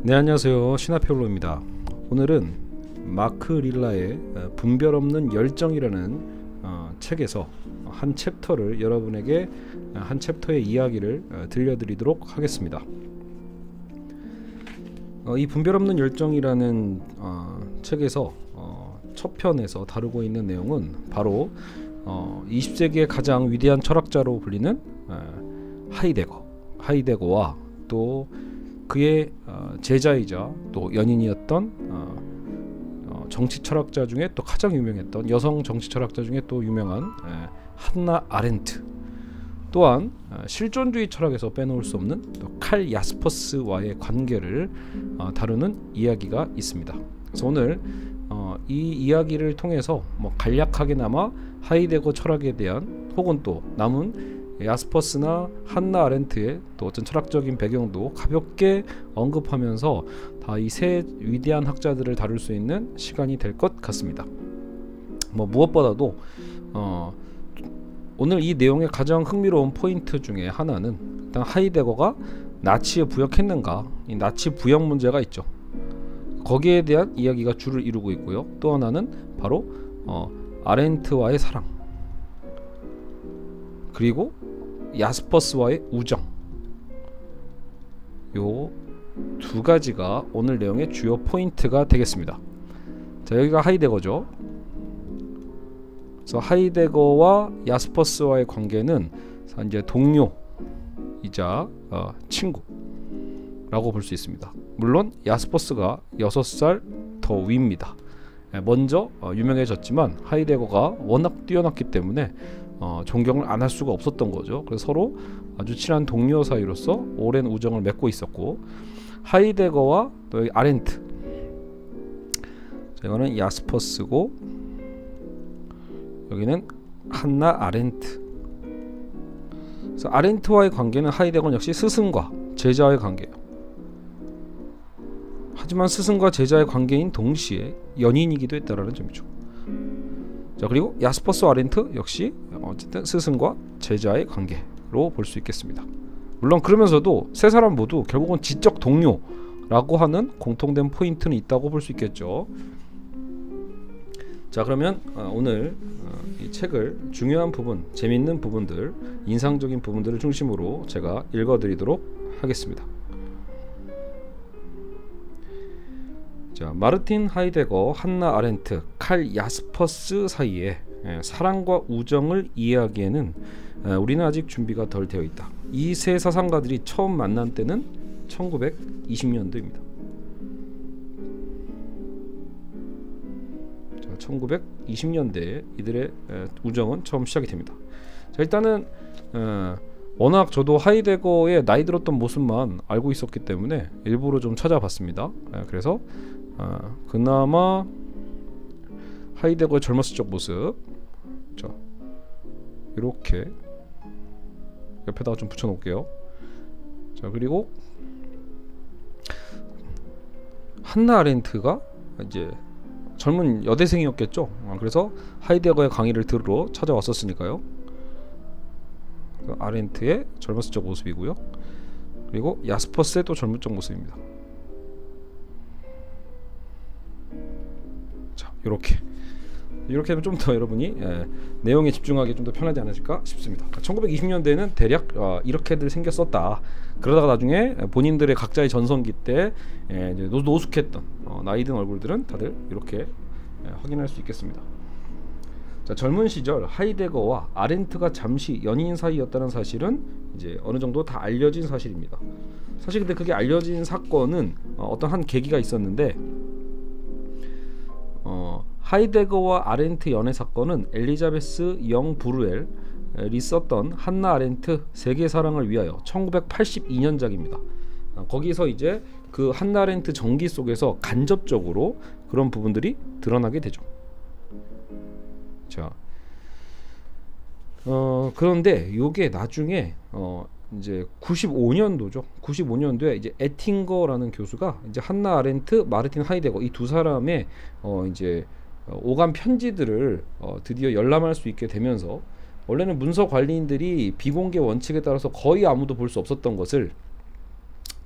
네, 안녕하세요. 신화평론입니다. 오늘은 마크 릴라의 분별 없는 열정이라는 책에서 한 챕터를 여러분에게 한 챕터의 이야기를 들려드리도록 하겠습니다. 이 분별 없는 열정이라는 책에서 첫 편에서 다루고 있는 내용은 바로 20세기의 가장 위대한 철학자로 불리는 하이데거와 또 그의 제자이자 또 연인이었던 정치 철학자 중에 또 가장 유명했던 여성 정치 철학자 중에 또 유명한 한나 아렌트, 또한 실존주의 철학에서 빼놓을 수 없는 또 칼 야스퍼스와의 관계를 다루는 이야기가 있습니다. 그래서 오늘 이 이야기를 통해서 간략하게나마 하이데거 철학에 대한 혹은 또 남은 야스퍼스나 한나 아렌트의 또 어떤 철학적인 배경도 가볍게 언급하면서 다 이 세 위대한 학자들을 다룰 수 있는 시간이 될 것 같습니다. 무엇보다도 오늘 이 내용의 가장 흥미로운 포인트 중에 하나는 일단 하이데거가 나치에 부역했는가, 이 나치 부역 문제가 있죠. 거기에 대한 이야기가 주를 이루고 있고요. 또 하나는 바로 아렌트와의 사랑, 그리고 야스퍼스와의 우정, 요 두 가지가 오늘 내용의 주요 포인트가 되겠습니다. 자, 여기가 하이데거죠. 그래서 하이데거와 야스퍼스와의 관계는 이제 동료이자 친구라고 볼 수 있습니다. 물론 야스퍼스가 6살 더 위입니다. 먼저 유명해졌지만 하이데거가 워낙 뛰어났기 때문에 존경을 안 할 수가 없었던 거죠. 그래서 서로 아주 친한 동료 사이로서 오랜 우정을 맺고 있었고, 하이데거와 또 여기 아렌트, 자, 이거는 야스퍼스고 여기는 한나 아렌트. 그래서 아렌트와의 관계는 하이데거는 역시 스승과 제자의 관계예요. 하지만 스승과 제자의 관계인 동시에 연인이기도 했다라는 점이죠. 자, 그리고 야스퍼스와 아렌트 역시 어쨌든 스승과 제자의 관계로 볼 수 있겠습니다. 물론 그러면서도 세 사람 모두 결국은 지적 동료라고 하는 공통된 포인트는 있다고 볼 수 있겠죠. 자, 그러면 오늘 이 책을 중요한 부분, 재밌는 부분들, 인상적인 부분들을 중심으로 제가 읽어드리도록 하겠습니다. 자, 마르틴 하이데거, 한나 아렌트, 칼 야스퍼스 사이에 사랑과 우정을 이해하기에는 우리는 아직 준비가 덜 되어 있다. 이 세 사상가들이 처음 만난 때는 1920년대입니다. 자, 1920년대에 이들의 우정은 처음 시작이 됩니다. 자, 일단은 워낙 저도 하이데거의 나이 들었던 모습만 알고 있었기 때문에 일부러 좀 찾아봤습니다. 그래서 그나마 하이데거의 젊었을 적 모습, 자, 이렇게 옆에다가 좀 붙여 놓을게요. 자, 그리고 한나 아렌트가 이제 젊은 여대생이었겠죠. 그래서 하이데거의 강의를 들으러 찾아왔었으니까요. 아렌트의 젊었을 적 모습이고요. 그리고 야스퍼스의 또 젊을 적 모습입니다. 자, 이렇게 하면 좀 더 여러분이 내용에 집중하기 좀 더 편하지 않으실까 싶습니다. 1920년대에는 대략 이렇게들 생겼었다. 그러다가 나중에 본인들의 각자의 전성기 때 이제 노숙했던 나이 든 얼굴들은 다들 이렇게 확인할 수 있겠습니다. 자, 젊은 시절 하이데거와 아렌트가 잠시 연인 사이였다는 사실은 이제 어느 정도 다 알려진 사실입니다. 사실 근데 그게 알려진 사건은 어떤 한 계기가 있었는데, 하이데거와 아렌트 연애 사건은 엘리자베스 영 브루엘이 썼던 한나 아렌트 세계 사랑을 위하여 1982년작입니다. 거기서 이제 그 한나 아렌트 전기 속에서 간접적으로 그런 부분들이 드러나게 되죠. 자, 그런데 요게 나중에 이제 95년도죠. 95년도에 이제 에팅거라는 교수가 이제 한나 아렌트, 마르틴 하이데거 이 두 사람의 이제 오간 편지들을 드디어 열람할 수 있게 되면서, 원래는 문서 관리인들이 비공개 원칙에 따라서 거의 아무도 볼 수 없었던 것을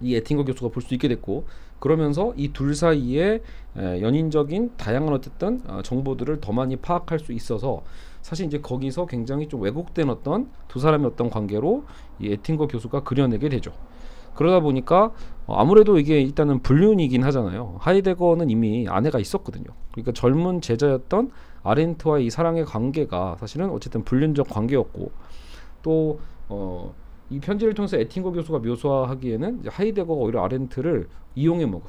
이 에팅거 교수가 볼 수 있게 됐고, 그러면서 이 둘 사이에 연인적인 다양한 어쨌든 정보들을 더 많이 파악할 수 있어서 사실 이제 거기서 굉장히 좀 왜곡된 어떤 두 사람의 어떤 관계로 이 에팅거 교수가 그려내게 되죠. 그러다 보니까 아무래도 이게 일단은 불륜이긴 하잖아요. 하이데거는 이미 아내가 있었거든요. 그러니까 젊은 제자였던 아렌트와의 이 사랑의 관계가 사실은 어쨌든 불륜적 관계였고, 또 이 편지를 통해서 에팅거 교수가 묘사하기에는 이제 하이데거가 오히려 아렌트를 이용해 먹은,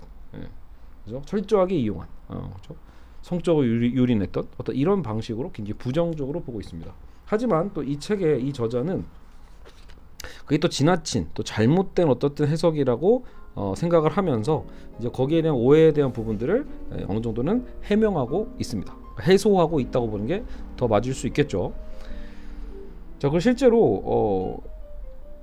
그죠? 철저하게 이용한, 그죠? 성적으로 유린했던 어떤 이런 방식으로 굉장히 부정적으로 보고 있습니다. 하지만 또 이 책의 이 저자는 그게 또 지나친 또 잘못된 어떤 해석이라고 생각을 하면서 이제 거기에 대한 오해에 대한 부분들을 어느 정도는 해명하고 있습니다. 해소하고 있다고 보는 게 더 맞을 수 있겠죠. 자, 그 실제로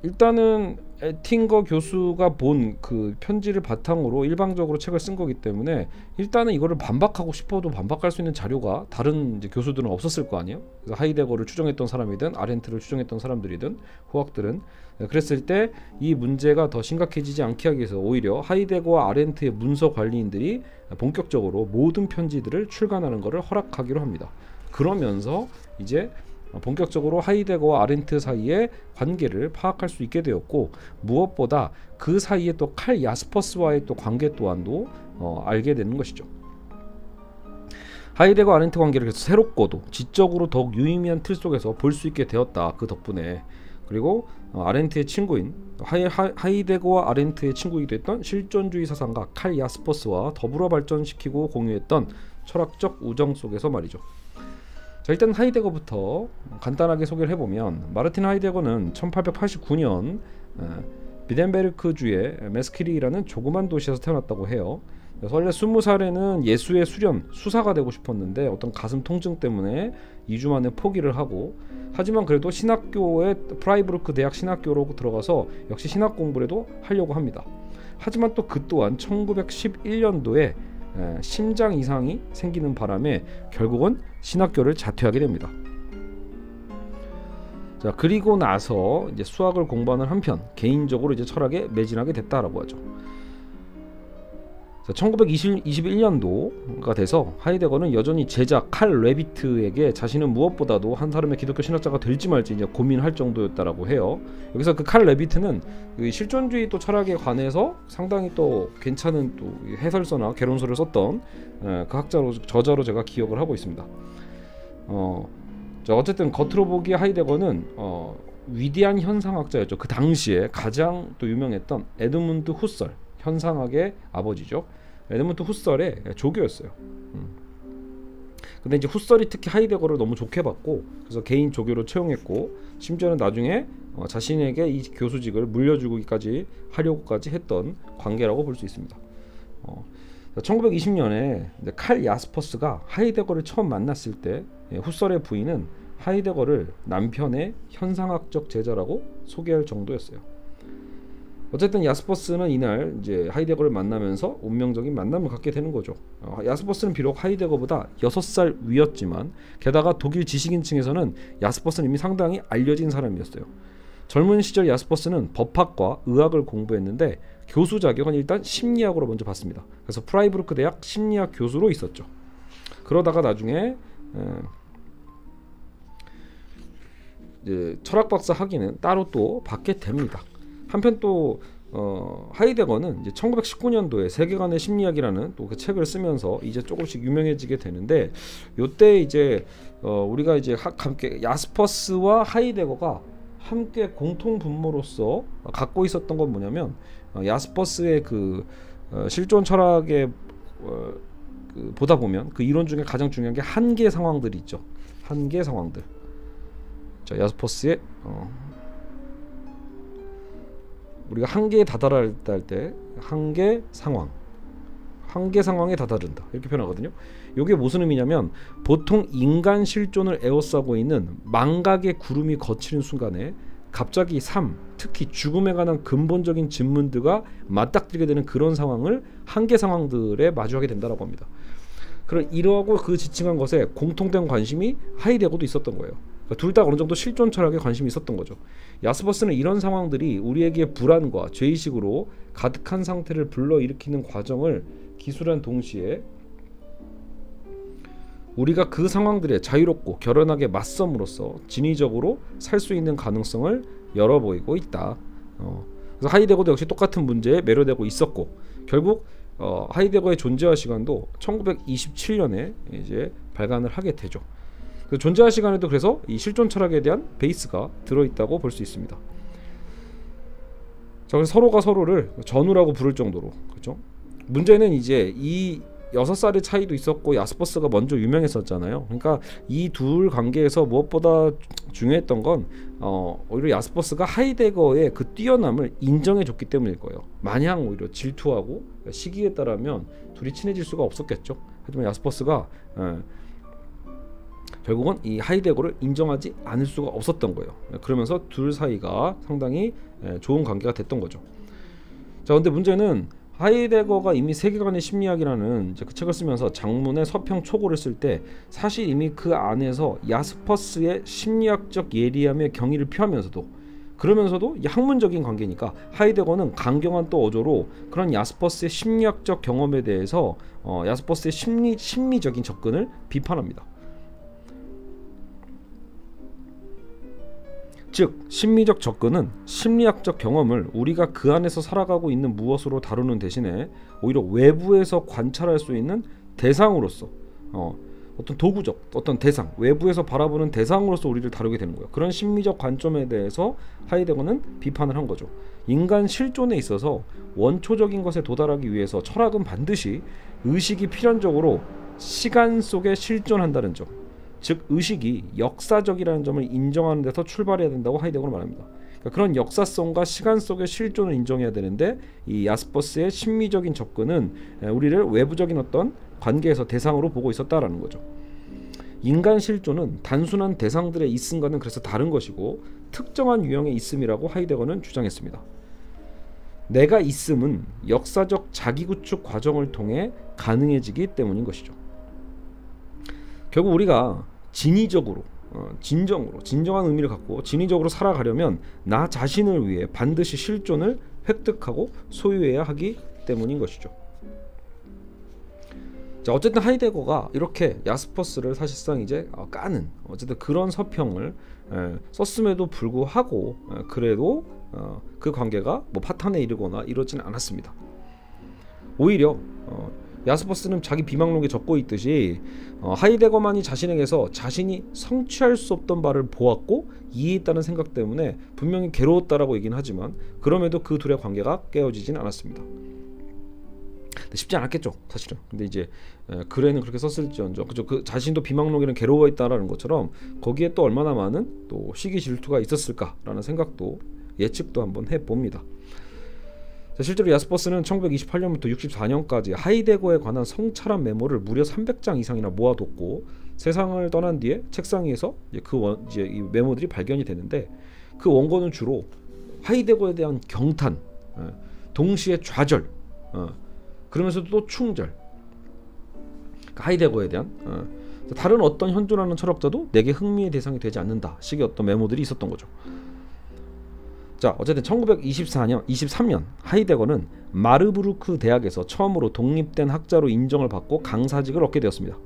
일단은 에팅거 교수가 본 그 편지를 바탕으로 일방적으로 책을 쓴 거기 때문에 일단은 이거를 반박하고 싶어도 반박할 수 있는 자료가 다른 이제 교수들은 없었을 거 아니에요. 그래서 하이데거를 추정했던 사람이든 아렌트를 추정했던 사람들이든 후학들은 그랬을 때 이 문제가 더 심각해지지 않게 하기 위해서 오히려 하이데거와 아렌트의 문서 관리인들이 본격적으로 모든 편지들을 출간하는 것을 허락하기로 합니다. 그러면서 이제 본격적으로 하이데거와 아렌트 사이의 관계를 파악할 수 있게 되었고, 무엇보다 그 사이에 또 칼 야스퍼스와의 또 관계 또한도 알게 되는 것이죠. 하이데거 아렌트 관계를 계속 새롭고도 지적으로 더욱 유의미한 틀 속에서 볼 수 있게 되었다. 그 덕분에. 그리고 아렌트의 친구인 하이데거와 아렌트의 친구이기도 했던 실존주의 사상가 칼 야스퍼스와 더불어 발전시키고 공유했던 철학적 우정 속에서 말이죠. 자, 일단 하이데거부터 간단하게 소개를 해보면, 마르틴 하이데거는 1889년 비덴베르크주의 메스키리라는 조그만 도시에서 태어났다고 해요. 원래 20살에는 예수의 수련, 수사가 되고 싶었는데 어떤 가슴 통증 때문에 2주 만에 포기를 하고, 하지만 그래도 신학교에 프라이부르크 대학 신학교로 들어가서 역시 신학 공부라도 하려고 합니다. 하지만 또 그 또한 1911년도에 심장 이상이 생기는 바람에 결국은 신학교를 자퇴하게 됩니다. 자, 그리고 나서 이제 수학을 공부하는 한편 개인적으로 이제 철학에 매진하게 됐다라고 하죠. 자, 1921년도가 돼서 하이데거는 여전히 제자 칼 레비트에게 자신은 무엇보다도 한 사람의 기독교 신학자가 될지 말지 이제 고민할 정도였다라고 해요. 여기서 그 칼 레비트는 실존주의 또 철학에 관해서 상당히 또 괜찮은 또 해설서나 개론서를 썼던 그 학자로, 저자로 제가 기억을 하고 있습니다. 자, 어쨌든 겉으로 보기에 하이데거는 위대한 현상학자였죠. 그 당시에 가장 또 유명했던 에드문드 후설, 현상학의 아버지죠. 에드문드 후설의 조교였어요. 근데 이제 후설이 특히 하이데거를 너무 좋게 봤고, 그래서 개인 조교로 채용했고, 심지어는 나중에 자신에게 이 교수직을 물려주기까지 하려고까지 했던 관계라고 볼 수 있습니다. 1920년에 칼 야스퍼스가 하이데거를 처음 만났을 때 후설의 부인은 하이데거를 남편의 현상학적 제자라고 소개할 정도였어요. 어쨌든 야스퍼스는 이날 이제 하이데거를 만나면서 운명적인 만남을 갖게 되는 거죠. 야스퍼스는 비록 하이데거보다 6살 위였지만 게다가 독일 지식인층에서는 야스퍼스는 이미 상당히 알려진 사람이었어요. 젊은 시절 야스퍼스는 법학과 의학을 공부했는데 교수 자격은 일단 심리학으로 먼저 받습니다. 그래서 프라이부르크 대학 심리학 교수로 있었죠. 그러다가 나중에 이제 철학 박사 학위는 따로 또 받게 됩니다. 한편 또 하이데거는 이제 1919년도에 세계관의 심리학이라는 또 그 책을 쓰면서 이제 조금씩 유명해지게 되는데, 요때 이제 우리가 이제 함께 야스퍼스와 하이데거가 함께 공통 분모로서 갖고 있었던 건 뭐냐면, 야스퍼스의 그 실존 철학에 그 보다 보면 그 이론 중에 가장 중요한 게 한계 상황들이 있죠. 한계 상황들. 자, 야스퍼스의 우리가 한계에 다다를 때 한계 상황에 다다른다 이렇게 표현하거든요. 이게 무슨 의미냐면, 보통 인간 실존을 에워싸고 있는 망각의 구름이 거치는 순간에 갑자기 삶, 특히 죽음에 관한 근본적인 질문들과 맞닥뜨리게 되는 그런 상황을 한계 상황들에 마주하게 된다라고 합니다. 그럼 이러하고 그 지칭한 것에 공통된 관심이 하이데거도 있었던 거예요. 그러니까 둘 다 어느 정도 실존 철학에 관심이 있었던 거죠. 야스퍼스는 이런 상황들이 우리에게 불안과 죄의식으로 가득한 상태를 불러일으키는 과정을 기술한 동시에 우리가 그 상황들에 자유롭고 결연하게 맞섬으로써 진의적으로 살 수 있는 가능성을 열어보이고 있다. 그래서 하이데거도 역시 똑같은 문제에 매료되고 있었고, 결국 하이데거의 존재와 시간도 1927년에 이제 발간을 하게 되죠. 그 존재와 시간에도 그래서 이 실존 철학에 대한 베이스가 들어있다고 볼 수 있습니다. 자, 그래서 서로가 서로를 전우라고 부를 정도로, 그렇죠? 문제는 이제 이 6살의 차이도 있었고 야스퍼스가 먼저 유명했었잖아요. 그러니까 이 둘 관계에서 무엇보다 중요했던 건 오히려 야스퍼스가 하이데거의 그 뛰어남을 인정해줬기 때문일 거예요. 마냥 오히려 질투하고 시기에 따르면 둘이 친해질 수가 없었겠죠. 하지만 야스퍼스가 결국은 이 하이데거를 인정하지 않을 수가 없었던 거예요. 그러면서 둘 사이가 상당히 좋은 관계가 됐던 거죠. 자, 근데 문제는 하이데거가 이미 세계관의 심리학이라는 이제 그 책을 쓰면서 장문의 서평 초고를 쓸 때 사실 이미 그 안에서 야스퍼스의 심리학적 예리함의 경의를 표하면서도, 그러면서도 학문적인 관계니까 하이데거는 강경한 또 어조로 그런 야스퍼스의 심리학적 경험에 대해서 야스퍼스의 심리적인 접근을 비판합니다. 즉 심리적 접근은 심리학적 경험을 우리가 그 안에서 살아가고 있는 무엇으로 다루는 대신에 오히려 외부에서 관찰할 수 있는 대상으로서 어떤 도구적 어떤 대상, 외부에서 바라보는 대상으로서 우리를 다루게 되는 거예요. 그런 심리적 관점에 대해서 하이데거는 비판을 한 거죠. 인간 실존에 있어서 원초적인 것에 도달하기 위해서 철학은 반드시 의식이 필연적으로 시간 속에 실존한다는 점, 즉 의식이 역사적이라는 점을 인정하는 데서 출발해야 된다고 하이데거는 말합니다. 그러니까 그런 역사성과 시간 속의 실존을 인정해야 되는데 이 야스퍼스의 심리적인 접근은 우리를 외부적인 어떤 관계에서 대상으로 보고 있었다라는 거죠. 인간 실존은 단순한 대상들의 있음과는 그래서 다른 것이고 특정한 유형의 있음이라고 하이데거는 주장했습니다. 내가 있음은 역사적 자기구축 과정을 통해 가능해지기 때문인 것이죠. 결국 우리가 진의적으로 진정한 의미를 갖고 진의적으로 살아가려면 나 자신을 위해 반드시 실존을 획득하고 소유해야 하기 때문인 것이죠. 자, 어쨌든 하이데거가 이렇게 야스퍼스를 사실상 이제 까는 어쨌든 그런 서평을 썼음에도 불구하고 그래도 그 관계가 뭐 파탄에 이르거나 이러지는 않았습니다. 오히려 야스퍼스는 자기 비망록에 적고 있듯이 하이데거만이 자신에게서 자신이 성취할 수 없던 바를 보았고 이해했다는 생각 때문에 분명히 괴로웠다라고 얘기는 하지만 그럼에도 그 둘의 관계가 깨어지진 않았습니다. 쉽지 않았겠죠, 사실은. 근데 이제 글에는 그렇게 썼을지언정, 그죠? 그 자신도 비망록에는 괴로워했다라는 것처럼 거기에 또 얼마나 많은 또 시기 질투가 있었을까라는 생각도 예측도 한번 해봅니다. 자, 실제로 야스퍼스는 1928년부터 64년까지 하이데거에 관한 성찰한 메모를 무려 300장 이상이나 모아뒀고 세상을 떠난 뒤에 책상 위에서 이제 이 메모들이 발견이 되는데 그 원고는 주로 하이데거에 대한 경탄, 동시에 좌절, 그러면서도 또 충절, 하이데거에 대한 다른 어떤 현존하는 철학자도 내게 흥미의 대상이 되지 않는다 식의 어떤 메모들이 있었던 거죠. 자, 어쨌든 1923년 하이데거는 마르부르크 대학에서 처음으로 독립된 학자로 인정을 받고 강사직을 얻게 되었습니다.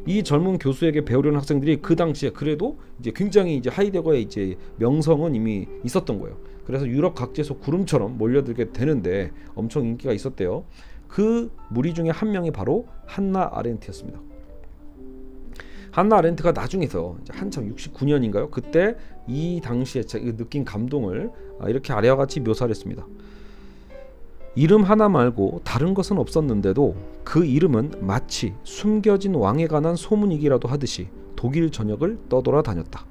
이 젊은 교수에게 배우려는 학생들이 그 당시에 그래도 이제 굉장히 이제 하이데거의 이제 명성은 이미 있었던 거예요. 그래서 유럽 각지에서 구름처럼 몰려들게 되는데 엄청 인기가 있었대요. 그 무리 중에 한 명이 바로 한나 아렌트였습니다. 한나 아렌트가 나중에서 이제 한참 69년인가요? 그때 이 당시에 제가 느낀 감동을 이렇게 아래와 같이 묘사를 했습니다. 이름 하나 말고 다른 것은 없었는데도 그 이름은 마치 숨겨진 왕에 관한 소문이기라도 하듯이 독일 전역을 떠돌아다녔다.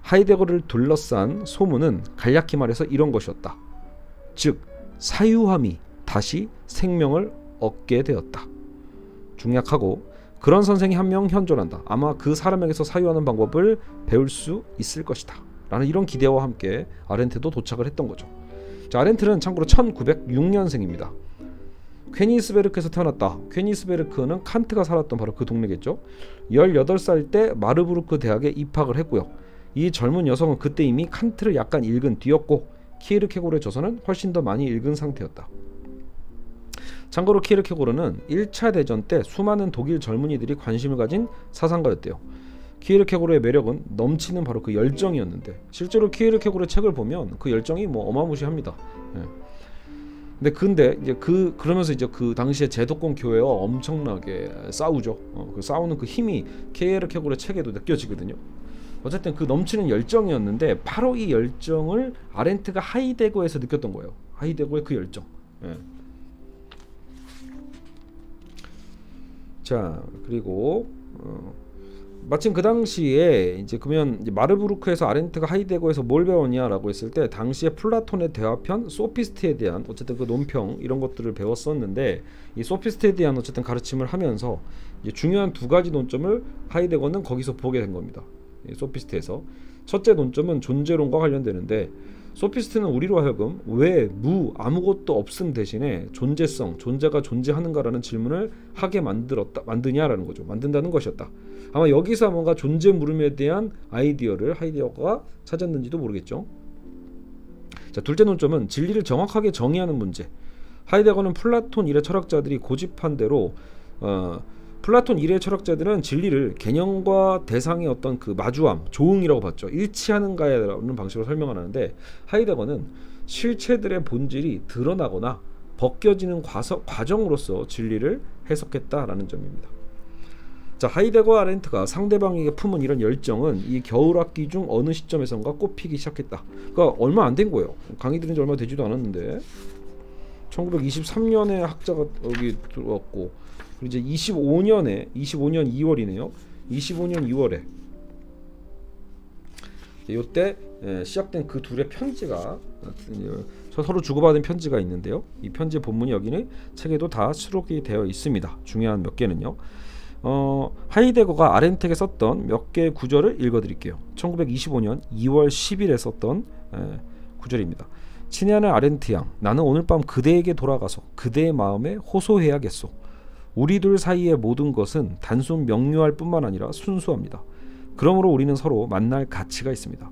하이데거를 둘러싼 소문은 간략히 말해서 이런 것이었다. 즉 사유함이 다시 생명을 얻게 되었다. 중약하고 그런 선생이 한 명 현존한다. 아마 그 사람에게서 사유하는 방법을 배울 수 있을 것이다. 라는 이런 기대와 함께 아렌트도 도착을 했던 거죠. 자, 아렌트는 참고로 1906년생입니다. 퀘니스베르크에서 태어났다. 퀘니스베르크는 칸트가 살았던 바로 그 동네겠죠. 18살 때 마르부르크 대학에 입학을 했고요. 이 젊은 여성은 그때 이미 칸트를 약간 읽은 뒤였고 키에르케고르의 저서는 훨씬 더 많이 읽은 상태였다. 참고로 키에르케고르는 1차 대전 때 수많은 독일 젊은이들이 관심을 가진 사상가였대요. 키에르케고르의 매력은 넘치는 바로 그 열정이었는데, 실제로 키에르케고르의 책을 보면 그 열정이 뭐 어마무시합니다. 근데 이제 그러면서 이제 그 당시에 제도권 교회와 엄청나게 싸우죠. 그 싸우는 그 힘이 키에르케고르의 책에도 느껴지거든요. 어쨌든 그 넘치는 열정이었는데 바로 이 열정을 아렌트가 하이데거에서 느꼈던 거예요. 하이데거의 그 열정. 자, 그리고 마침 그 당시에 이제 그러면 이제 마르부르크에서 아렌트가 하이데거에서 뭘 배웠냐라고 했을 때, 당시에 플라톤의 대화편 소피스트에 대한 어쨌든 그 논평 이런 것들을 배웠었는데, 이 소피스트에 대한 어쨌든 가르침을 하면서 이제 중요한 두 가지 논점을 하이데거는 거기서 보게 된 겁니다. 이 소피스트에서 첫째 논점은 존재론과 관련되는데, 소피스트는 우리로 하여금 왜 아무것도 없음 대신에 존재성, 존재가 존재하는가라는 질문을 하게 만드냐라는 거죠. 만든다는 것이었다. 아마 여기서 뭔가 존재 물음에 대한 아이디어를 하이데거가 찾았는지도 모르겠죠. 자, 둘째 논점은 진리를 정확하게 정의하는 문제. 하이데거는 플라톤 이래 철학자들이 고집한 대로 플라톤 이래 철학자들은 진리를 개념과 대상의 어떤 그 마주함, 조응이라고 봤죠. 일치하는가라는 방식으로 설명을 하는데, 하이데거는 실체들의 본질이 드러나거나 벗겨지는 과정으로서 진리를 해석했다라는 점입니다. 자, 하이데거와 아렌트가 상대방에게 품은 이런 열정은 이 겨울학기 중 어느 시점에선가 꽃피기 시작했다. 그러니까 얼마 안 된 거예요. 강의 들은 지 얼마 되지도 않았는데 1923년에 학자가 여기 들어왔고, 이제 25년 2월이네요. 25년 2월에 이때 시작된 그 둘의 편지가 서로 주고받은 편지가 있는데요. 이 편지의 본문이 여기는 책에도 다 수록이 되어 있습니다. 중요한 몇 개는요. 하이데거가 아렌트에게 썼던 몇 개의 구절을 읽어드릴게요. 1925년 2월 10일에 썼던 구절입니다. 친애하는 아렌트 양, 나는 오늘 밤 그대에게 돌아가서 그대의 마음에 호소해야겠소. 우리 둘 사이의 모든 것은 단순 명료할 뿐만 아니라 순수합니다. 그러므로 우리는 서로 만날 가치가 있습니다.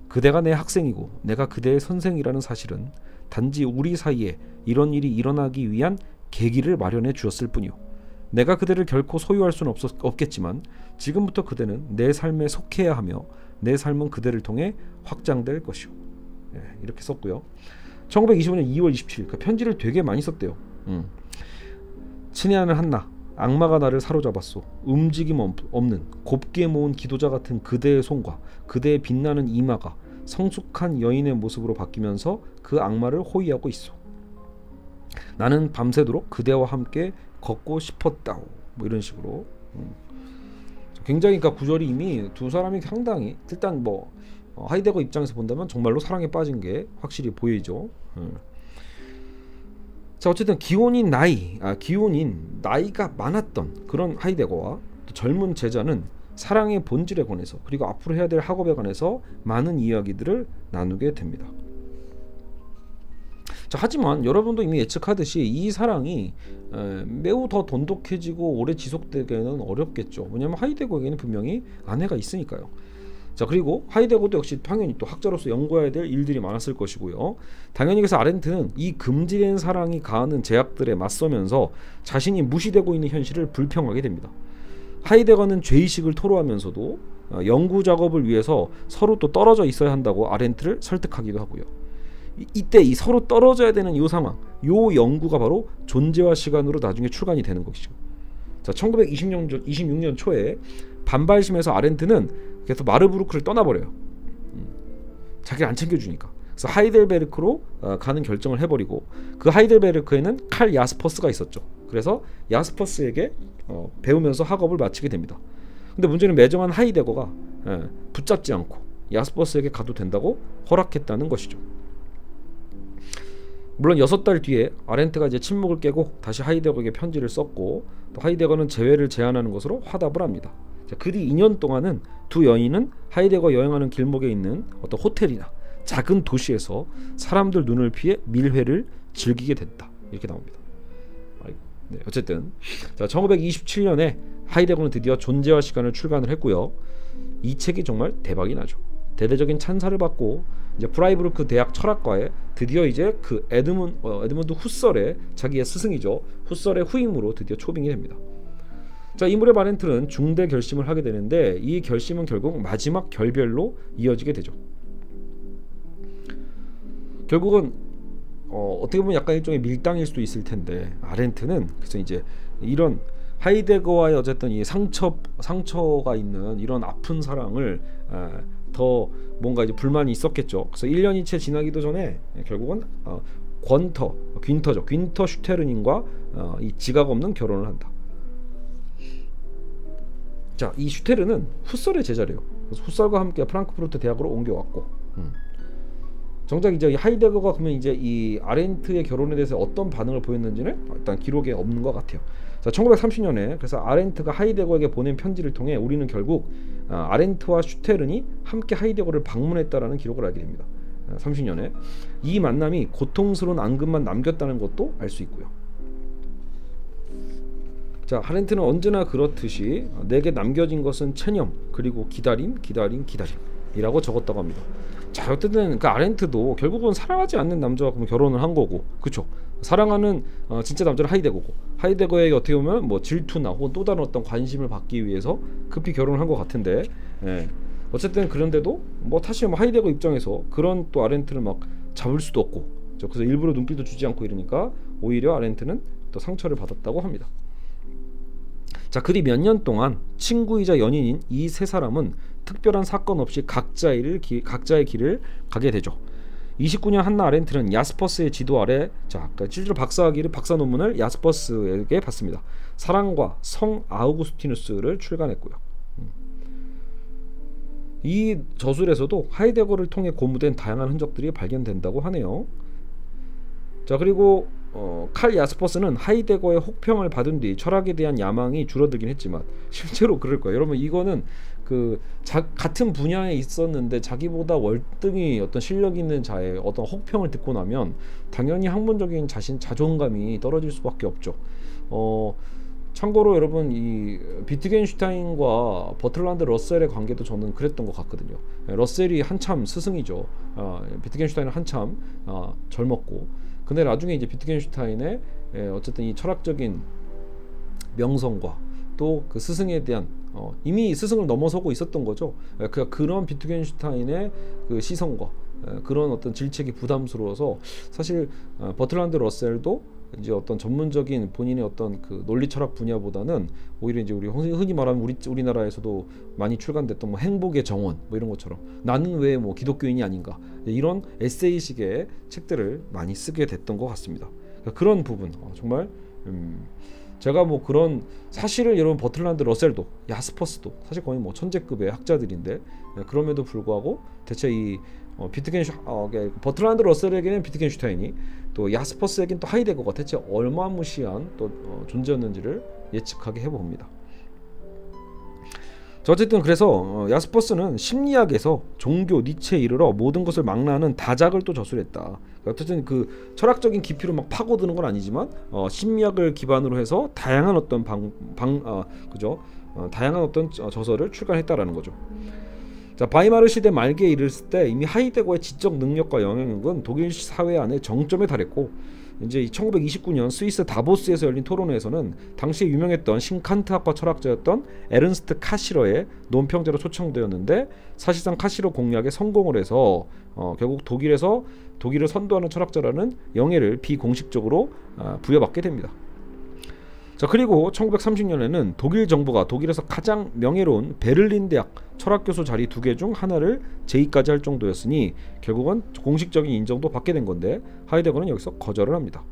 그대가 내 학생이고 내가 그대의 선생이라는 사실은 단지 우리 사이에 이런 일이 일어나기 위한 계기를 마련해 주었을 뿐이요. 내가 그대를 결코 소유할 수는 없겠지만 지금부터 그대는 내 삶에 속해야 하며 내 삶은 그대를 통해 확장될 것이요. 이렇게 썼고요. 1925년 2월 27일 그 편지를 되게 많이 썼대요. 친애하는 한나, 악마가 나를 사로잡았소. 움직임 없는 곱게 모은 기도자 같은 그대의 손과 그대의 빛나는 이마가 성숙한 여인의 모습으로 바뀌면서 그 악마를 호위하고 있소. 나는 밤새도록 그대와 함께 걷고 싶었다오. 뭐 이런 식으로 굉장히 그러니까 구절이 이미 두 사람이 상당히 일단 뭐 하이데거 입장에서 본다면 정말로 사랑에 빠진 게 확실히 보이죠. 자, 어쨌든 기혼인 나이가 많았던 그런 하이데거와 또 젊은 제자는 사랑의 본질에 관해서 그리고 앞으로 해야 될 학업에 관해서 많은 이야기들을 나누게 됩니다. 자, 하지만 여러분도 이미 예측하듯이 이 사랑이 매우 더 돈독해지고 오래 지속되기는 어렵겠죠. 왜냐하면 하이데거에게는 분명히 아내가 있으니까요. 자, 그리고 하이데거도 역시 당연히 또 학자로서 연구해야 될 일들이 많았을 것이고요. 당연히 그래서 아렌트는 이 금지된 사랑이 가하는 제약들에 맞서면서 자신이 무시되고 있는 현실을 불평하게 됩니다. 하이데거는 죄의식을 토로하면서도 연구 작업을 위해서 서로 또 떨어져 있어야 한다고 아렌트를 설득하기도 하고요. 이때 이 서로 떨어져야 되는 이 상황, 요 연구가 바로 존재와 시간으로 나중에 출간이 되는 것이죠. 자, 1926년 초에 반발심에서 아렌트는 그래서 마르부르크를 떠나버려요. 자기를 안 챙겨주니까. 그래서 하이델베르크로 가는 결정을 해버리고, 그 하이델베르크에는 칼 야스퍼스가 있었죠. 그래서 야스퍼스에게 배우면서 학업을 마치게 됩니다. 근데 문제는 매정한 하이데거가 붙잡지 않고 야스퍼스에게 가도 된다고 허락했다는 것이죠. 물론 6달 뒤에 아렌트가 이제 침묵을 깨고 다시 하이데거에게 편지를 썼고, 또 하이데거는 재회를 제안하는 것으로 화답을 합니다. 그 뒤 2년 동안은 두 여인은 하이데거 여행하는 길목에 있는 어떤 호텔이나 작은 도시에서 사람들 눈을 피해 밀회를 즐기게 됐다. 이렇게 나옵니다. 네, 어쨌든 자, 1927년에 하이데거는 드디어 존재와 시간을 출간을 했고요. 이 책이 정말 대박이 나죠. 대대적인 찬사를 받고 이제 프라이부르크 대학 철학과에 드디어 이제 그 에드문드 후설의 자기의 스승이죠. 후설의 후임으로 드디어 초빙이 됩니다. 자, 이무레 바렌트는 중대 결심을 하게 되는데 이 결심은 결국 마지막 결별로 이어지게 되죠. 결국은 어떻게 보면 약간 일종의 밀당일 수도 있을 텐데 아렌트는 그래서 이제 이런 하이데거와의 어쨌든 이 상처가 있는 이런 아픈 사랑을 더 뭔가 이제 불만이 있었겠죠. 그래서 1년이 채 지나기도 전에 결국은 귄터 슈테르닌과 이 지각 없는 결혼을 한다. 자, 이 슈테르는 후설의 제자래요. 그래서 후설과 함께 프랑크푸르트 대학으로 옮겨왔고, 정작 이제 하이데거가 그러면 이제 이 아렌트의 결혼에 대해서 어떤 반응을 보였는지는 일단 기록에 없는 것 같아요. 자, 1930년에 그래서 아렌트가 하이데거에게 보낸 편지를 통해 우리는 결국 아렌트와 슈테른이 함께 하이데거를 방문했다라는 기록을 알게 됩니다. 30년에 이 만남이 고통스러운 앙금만 남겼다는 것도 알 수 있고요. 자, 아렌트는 언제나 그렇듯이 내게 남겨진 것은 체념 그리고 기다림이라고 적었다고 합니다. 자, 어쨌든 그 아렌트도 결국은 사랑하지 않는 남자와 결혼을 한 거고, 그렇죠? 사랑하는 진짜 남자는 하이데거고, 하이데거에게 어떻게 보면 뭐 질투나 혹은 또 다른 어떤 관심을 받기 위해서 급히 결혼을 한 것 같은데, 어쨌든 그런데도 뭐 사실 뭐 하이데거 입장에서 그런 또 아렌트를 막 잡을 수도 없고, 그래서 일부러 눈길도 주지 않고 이러니까 오히려 아렌트는 또 상처를 받았다고 합니다. 자, 그리 몇 년 동안 친구이자 연인인 이 세 사람은 특별한 사건 없이 각자의 길을 가게 되죠. 29년 한나 아렌트는 야스퍼스의 지도 아래 실제로 박사 논문을 야스퍼스에게 받습니다. 사랑과 성 아우구스티누스를 출간했고요. 이 저술에서도 하이데거를 통해 고무된 다양한 흔적들이 발견된다고 하네요. 자, 그리고 칼 야스퍼스는 하이데거의 혹평을 받은 뒤 철학에 대한 야망이 줄어들긴 했지만 실제로 그럴 거예요. 여러분, 이거는 같은 분야에 있었는데 자기보다 월등히 어떤 실력 있는 자의 어떤 혹평을 듣고 나면 당연히 학문적인 자존감이 떨어질 수밖에 없죠. 참고로 여러분, 이 비트겐슈타인과 버틀란드 러셀의 관계도 저는 그랬던 것 같거든요. 러셀이 한참 스승이죠. 비트겐슈타인은 한참 젊었고, 근데 나중에 이제 비트겐슈타인의 어쨌든 이 철학적인 명성과 또 그 스승에 대한 이미 스승을 넘어서고 있었던 거죠. 그런 비트겐슈타인의 그 시선과 그런 어떤 질책이 부담스러워서 사실 버틀란드 러셀도 이제 어떤 전문적인 본인의 어떤 그 논리 철학 분야보다는 오히려 이제 우리 흔히 말하면 우리나라에서도 많이 출간됐던 뭐 행복의 정원 뭐 이런 것처럼 나는 왜 뭐 기독교인이 아닌가 이런 에세이식의 책들을 많이 쓰게 됐던 것 같습니다. 그러니까 그런 부분 정말 제가 뭐 그런 사실은 여러분 버틀란드 러셀도 야스퍼스도 사실 거의 뭐 천재급의 학자들인데 그럼에도 불구하고 대체 이 버틀란드 러셀에게는 비트겐슈타인이 또 야스퍼스에게는 또 하이데거가 대체 얼마 무시한 또 존재였는지를 예측하게 해봅니다. 자, 어쨌든 그래서 야스퍼스는 심리학에서 종교, 니체에 이르러 모든 것을 망라하는 다작을 또 저술했다. 어쨌든 그 철학적인 깊이로 막 파고드는 건 아니지만 심리학을 기반으로 해서 다양한 어떤 다양한 어떤 저서를 출간했다라는 거죠. 자, 바이마르 시대 말기에 이르렀을 때 이미 하이데거의 지적 능력과 영향력은 독일 사회 안에 정점에 달했고, 이제 1929년 스위스 다보스에서 열린 토론회에서는 당시에 유명했던 신칸트학파 철학자였던 에른스트 카시러의 논평자로 초청되었는데 사실상 카시러 공략에 성공을 해서 결국 독일을 선도하는 철학자라는 영예를 비공식적으로 부여받게 됩니다. 자, 그리고 1930년에는 독일 정부가 독일에서 가장 명예로운 베를린 대학 철학교수 자리 2개 중 하나를 제의까지 할 정도였으니 결국은 공식적인 인정도 받게 된 건데 하이데거는 여기서 거절을 합니다.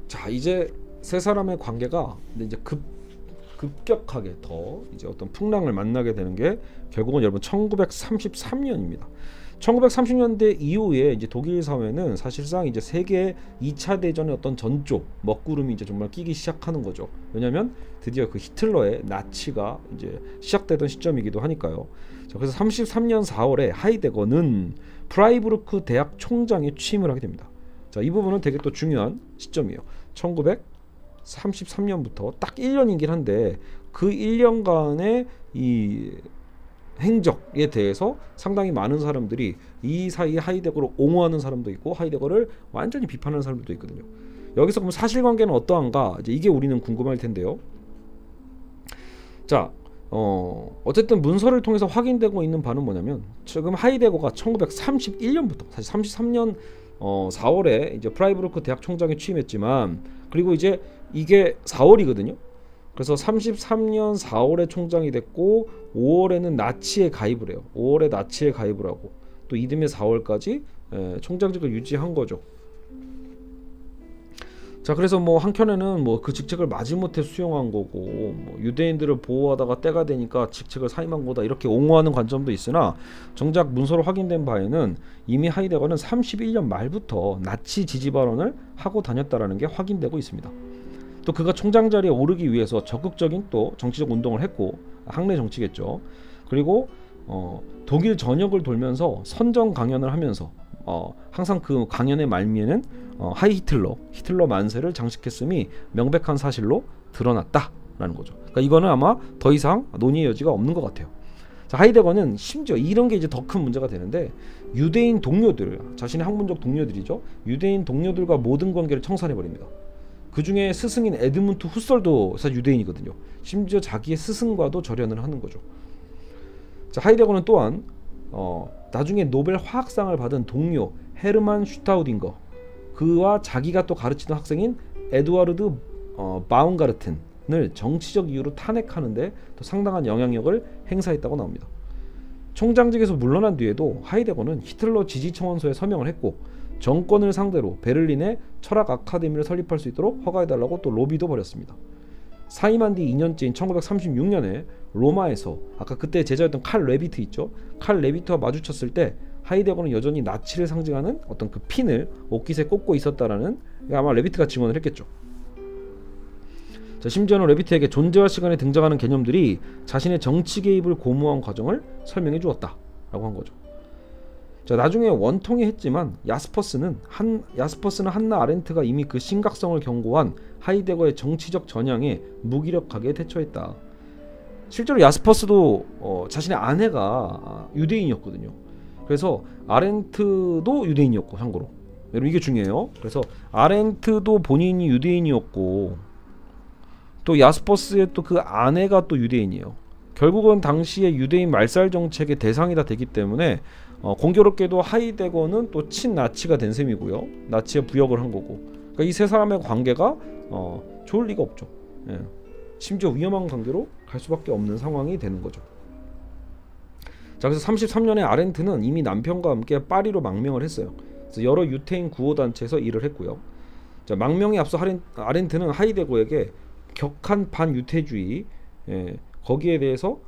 자, 이제 세 사람의 관계가 이제 급격하게 더 이제 어떤 풍랑을 만나게 되는 게 결국은 여러분 1933년입니다. 1930년대 이후에 이제 독일 사회는 사실상 이제 세계 2차 대전의 어떤 전조 먹구름이 이제 정말 끼기 시작하는 거죠. 왜냐하면 드디어 그 히틀러의 나치가 이제 시작되던 시점이기도 하니까요. 자, 그래서 33년 4월에 하이데거는 프라이부르크 대학 총장에 취임을 하게 됩니다. 자, 이 부분은 되게 또 중요한 시점이에요. 1933년부터 딱 1년이긴 한데 그 1년간의 이 행적에 대해서 상당히 많은 사람들이 이 사이에 하이데거를 옹호하는 사람도 있고 하이데거를 완전히 비판하는 사람들도 있거든요. 여기서 그럼 사실관계는 어떠한가? 이제 이게 우리는 궁금할 텐데요. 자, 어쨌든 문서를 통해서 확인되고 있는 바는 뭐냐면 지금 하이데거가 1931년부터 사실 33년 4월에 이제 프라이부르크 대학 총장에 취임했지만 그리고 이제 이게 4월이거든요. 그래서 33년 4월에 총장이 됐고 5월에는 나치에 가입을 해요. 5월에 나치에 가입을 하고 또 이듬해 4월까지 총장직을 유지한 거죠. 자, 그래서 뭐 한켠에는 뭐 그 직책을 마지못해 수용한 거고 뭐 유대인들을 보호하다가 때가 되니까 직책을 사임한 거다 이렇게 옹호하는 관점도 있으나 정작 문서로 확인된 바에는 이미 하이데거는 31년 말부터 나치 지지 발언을 하고 다녔다라는 게 확인되고 있습니다. 또 그가 총장 자리에 오르기 위해서 적극적인 또 정치적 운동을 했고 학내 정치겠죠. 그리고 독일 전역을 돌면서 선전 강연을 하면서 항상 그 강연의 말미에는 하이 히틀러 만세를 장식했음이 명백한 사실로 드러났다라는 거죠. 그러니까 이거는 아마 더 이상 논의의 여지가 없는 것 같아요. 자, 하이데거는 심지어 이런 게 이제 더 큰 문제가 되는데 유대인 동료들, 자신의 학문적 동료들이죠. 유대인 동료들과 모든 관계를 청산해 버립니다. 그 중에 스승인 에드문트 후설도 사실 유대인이거든요. 심지어 자기의 스승과도 절연을 하는 거죠. 자, 하이데거는 또한 나중에 노벨 화학상을 받은 동료 헤르만 슈타우딩거 그와 자기가 또 가르치던 학생인 에두아르드 바움가르텐을 정치적 이유로 탄핵하는데 또 상당한 영향력을 행사했다고 나옵니다. 총장직에서 물러난 뒤에도 하이데거는 히틀러 지지청원서에 서명을 했고 정권을 상대로 베를린에 철학 아카데미를 설립할 수 있도록 허가해달라고 또 로비도 벌였습니다. 사임한 뒤 2년째인 1936년에 로마에서 아까 그때 제자였던 칼 레비트 있죠. 칼 레비트와 마주쳤을 때 하이데거는 여전히 나치를 상징하는 어떤 그 핀을 옷깃에 꽂고 있었다라는 아마 레비트가 증언을 했겠죠. 자, 심지어는 레비트에게 존재와 시간에 등장하는 개념들이 자신의 정치 개입을 고무한 과정을 설명해 주었다라고 한 거죠. 자, 나중에 원통이 했지만 야스퍼스는 한나 아렌트가 이미 그 심각성을 경고한 하이데거의 정치적 전향에 무기력하게 대처했다. 실제로 야스퍼스도 자신의 아내가 유대인이었거든요. 그래서 아렌트도 유대인이었고, 참고로 여러분 이게 중요해요. 그래서 아렌트도 본인이 유대인이었고 또 야스퍼스의 또 그 아내가 또 유대인이에요. 결국은 당시의 유대인 말살 정책의 대상이 다 되기 때문에 공교롭게도 하이데거는 또 친나치가 된 셈이고요. 나치에 부역을 한 거고. 그러니까 이 세 사람의 관계가 좋을 리가 없죠. 예. 심지어 위험한 관계로 갈 수밖에 없는 상황이 되는 거죠. 자, 그래서 33년에 아렌트는 이미 남편과 함께 파리로 망명을 했어요. 그래서 여러 유태인 구호 단체에서 일을 했고요. 자, 망명에 앞서 아렌트는 하이데거에게 격한 반유태주의, 거기에 대해서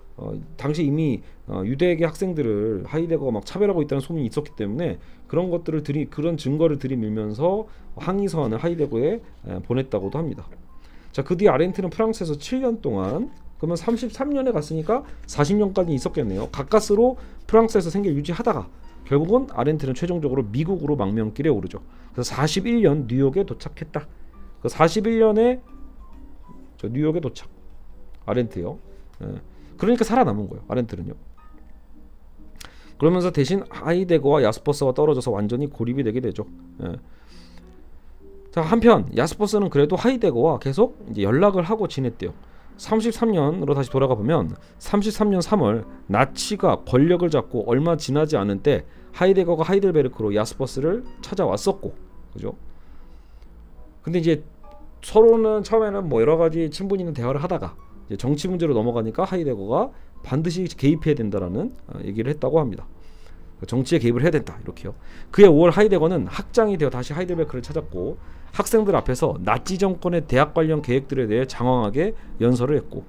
당시 이미 유대계 학생들을 하이데거가 막 차별하고 있다는 소문이 있었기 때문에 그런 것들을 그런 증거를 들이밀면서 항의 서한을 하이데거에 보냈다고도 합니다. 자, 그 뒤 아렌트는 프랑스에서 7년 동안, 그러면 33년에 갔으니까 40년까지 있었겠네요. 가까스로 프랑스에서 생계를 유지하다가 결국은 아렌트는 최종적으로 미국으로 망명길에 오르죠. 그래서 41년 뉴욕에 도착했다. 그 41년에 저 뉴욕에 도착. 아렌트요. 그러니까 살아남은 거예요. 아렌트는요. 그러면서 대신 하이데거와 야스퍼스와 떨어져서 완전히 고립이 되게 되죠. 자, 한편 야스퍼스는 그래도 하이데거와 계속 이제 연락을 하고 지냈대요. 33년으로 다시 돌아가 보면 33년 3월 나치가 권력을 잡고 얼마 지나지 않은 때 하이데거가 하이델베르크로 야스퍼스를 찾아왔었고, 그죠? 근데 이제 서로는 처음에는 뭐 여러 가지 친분 있는 대화를 하다가 이제 정치 문제로 넘어가니까 하이데거가 반드시 개입해야 된다라는 얘기를 했다고 합니다. 정치에 개입을 해야 된다, 이렇게요. 그해 5월 하이데거는 학장이 되어 다시 하이델베르크를 찾았고 학생들 앞에서 나치 정권의 대학 관련 계획들에 대해 장황하게 연설을 했고,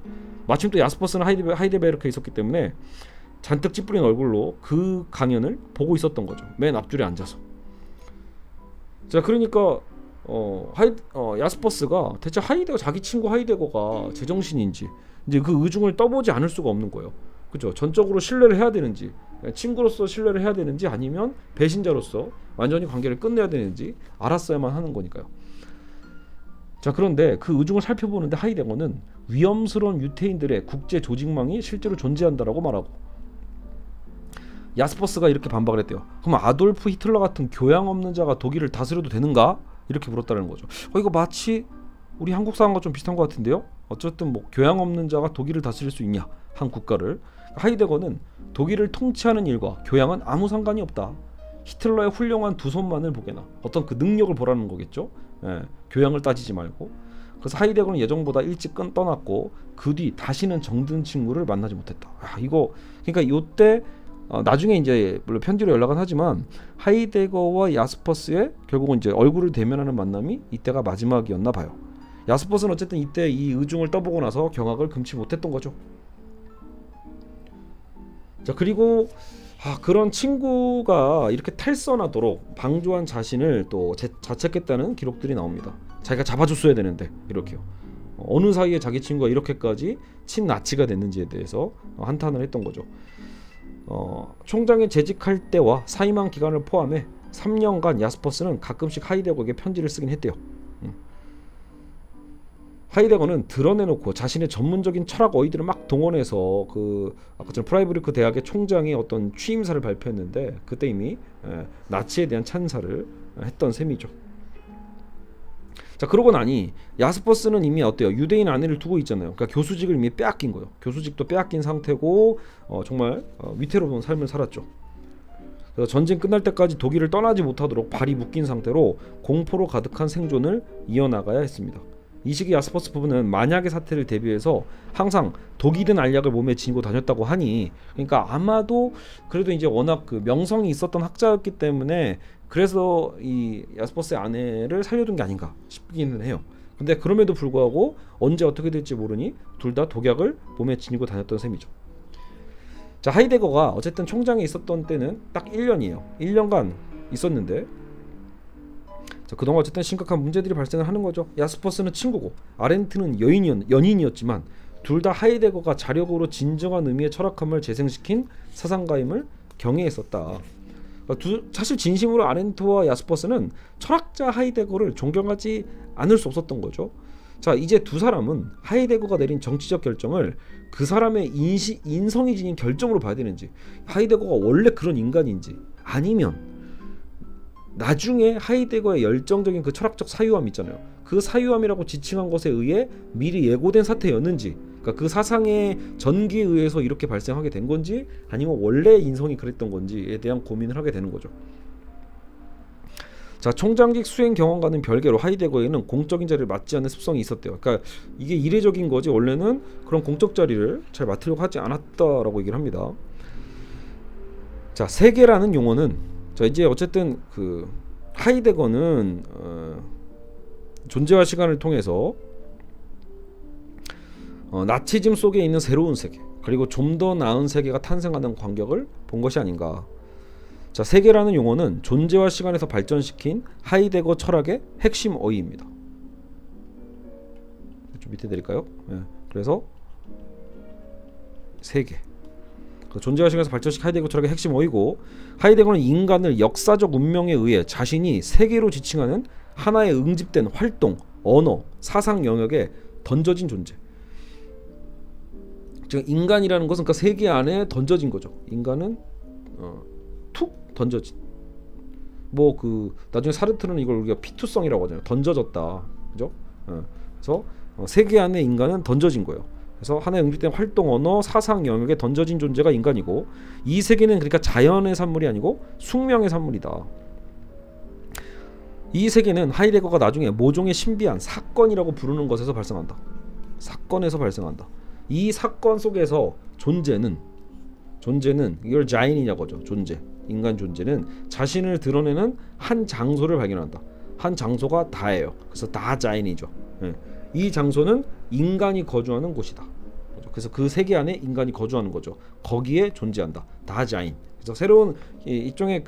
마침 또 야스퍼스는 하이델베르크에 있었기 때문에 잔뜩 찌푸린 얼굴로 그 강연을 보고 있었던 거죠. 맨 앞줄에 앉아서. 자, 그러니까 야스퍼스가 대체 자기 친구 하이데거가 제정신인지 이제 그 의중을 떠보지 않을 수가 없는 거예요. 그죠? 전적으로 신뢰를 해야 되는지, 친구로서 신뢰를 해야 되는지, 아니면 배신자로서 완전히 관계를 끝내야 되는지 알았어야만 하는 거니까요. 자, 그런데 그 의중을 살펴보는데 하이데거는 위험스러운 유태인들의 국제 조직망이 실제로 존재한다라고 말하고, 야스퍼스가 이렇게 반박을 했대요. 그럼 아돌프 히틀러 같은 교양 없는 자가 독일을 다스려도 되는가? 이렇게 물었다는 거죠. 이거 마치 우리 한국 상황과 좀 비슷한 것 같은데요. 어쨌든 뭐 교양 없는 자가 독일을 다스릴 수 있냐, 한 국가를. 하이데거는 독일을 통치하는 일과 교양은 아무 상관이 없다. 히틀러의 훌륭한 두 손만을 보게나, 어떤 그 능력을 보라는 거겠죠. 예, 교양을 따지지 말고. 그래서 하이데거는 예정보다 일찍 떠났고 그 뒤 다시는 정든 친구를 만나지 못했다. 이거 그러니까 요때 나중에 이제 물론 편지로 연락은 하지만 하이데거와 야스퍼스의 결국은 이제 얼굴을 대면하는 만남이 이때가 마지막이었나 봐요. 야스퍼스는 어쨌든 이때 이 의중을 떠보고 나서 경악을 금치 못했던 거죠. 자, 그리고 그런 친구가 이렇게 탈선하도록 방조한 자신을 또 자책했다는 기록들이 나옵니다. 자기가 잡아줬어야 되는데 이렇게요. 어느 사이에 자기 친구가 이렇게까지 친나치가 됐는지에 대해서 한탄을 했던 거죠. 총장에 재직할 때와 사임한 기간을 포함해 3년간 야스퍼스는 가끔씩 하이데거에게 편지를 쓰긴 했대요. 하이데거는 드러내놓고 자신의 전문적인 철학 어휘들을 막 동원해서 그 아까 전 프라이브르크 대학의 총장의 어떤 취임사를 발표했는데 그때 이미 나치에 대한 찬사를 했던 셈이죠. 자, 그러고 나니 야스퍼스는 이미 어때요? 유대인 아내를 두고 있잖아요. 그러니까 교수직을 이미 빼앗긴 거예요. 교수직도 빼앗긴 상태고 정말 위태로운 삶을 살았죠. 그래서 전쟁 끝날 때까지 독일을 떠나지 못하도록 발이 묶인 상태로 공포로 가득한 생존을 이어나가야 했습니다. 이 시기 야스퍼스 부부는 만약의 사태를 대비해서 항상 독이든 알약을 몸에 지니고 다녔다고 하니, 그러니까 아마도 그래도 이제 워낙 그 명성이 있었던 학자였기 때문에 그래서 이 야스퍼스의 아내를 살려둔 게 아닌가 싶기는 해요. 근데 그럼에도 불구하고 언제 어떻게 될지 모르니 둘 다 독약을 몸에 지니고 다녔던 셈이죠. 자, 하이데거가 어쨌든 총장에 있었던 때는 딱 1년이에요. 1년간 있었는데 자, 그동안 어쨌든 심각한 문제들이 발생을 하는 거죠. 야스퍼스는 친구고 아렌트는 연인이었지만 둘 다 하이데거가 자력으로 진정한 의미의 철학함을 재생시킨 사상가임을 경애했었다. 사실 진심으로 아렌트와 야스퍼스는 철학자 하이데거를 존경하지 않을 수 없었던 거죠. 자, 이제 두 사람은 하이데거가 내린 정치적 결정을 그 사람의 인성이 지닌 결정으로 봐야 되는지, 하이데거가 원래 그런 인간인지, 아니면 나중에 하이데거의 열정적인 그 철학적 사유함 있잖아요. 그 사유함이라고 지칭한 것에 의해 미리 예고된 사태였는지, 그러니까 그 사상의 전기에 의해서 이렇게 발생하게 된 건지, 아니면 원래 인성이 그랬던 건지에 대한 고민을 하게 되는 거죠. 자, 총장직 수행 경험과는 별개로 하이데거에는 공적인 자리를 맡지 않는 습성이 있었대요. 그러니까 이게 이례적인 거지 원래는 그런 공적 자리를 잘 맡으려고 하지 않았다라고 얘기를 합니다. 자, 세계라는 용어는, 자, 이제 어쨌든 그 하이데거는 존재와 시간을 통해서 나치즘 속에 있는 새로운 세계, 그리고 좀 더 나은 세계가 탄생하는 광경을 본 것이 아닌가. 자, 세계라는 용어는 존재와 시간에서 발전시킨 하이데거 철학의 핵심 어휘입니다. 좀 밑에 드릴까요? 그래서 세계, 존재와 시간에서 발전시킨 하이데거 철학의 핵심 어휘고, 하이데거는 인간을 역사적 운명에 의해 자신이 세계로 지칭하는 하나의 응집된 활동, 언어, 사상 영역에 던져진 존재. 즉 인간이라는 것은 그 세계 안에 던져진 거죠. 인간은 툭 던져진. 뭐 그 나중에 사르트르는 이걸 우리가 피투성이라고 하잖아요. 던져졌다, 그죠? 그래서 세계 안에 인간은 던져진 거예요. 그래서 하나의 응집된 활동, 언어, 사상 영역에 던져진 존재가 인간이고, 이 세계는 그러니까 자연의 산물이 아니고 숙명의 산물이다. 이 세계는 하이데거가 나중에 모종의 신비한 사건이라고 부르는 것에서 발생한다. 사건에서 발생한다. 이 사건 속에서 존재는 이걸 자인이냐고죠. 존재, 인간 존재는 자신을 드러내는 한 장소를 발견한다. 한 장소가 다예요. 그래서 다 자인이죠. 이 장소는 인간이 거주하는 곳이다. 그래서 그 세계 안에 인간이 거주하는 거죠. 거기에 존재한다. 다자인. 그래서 새로운 일종의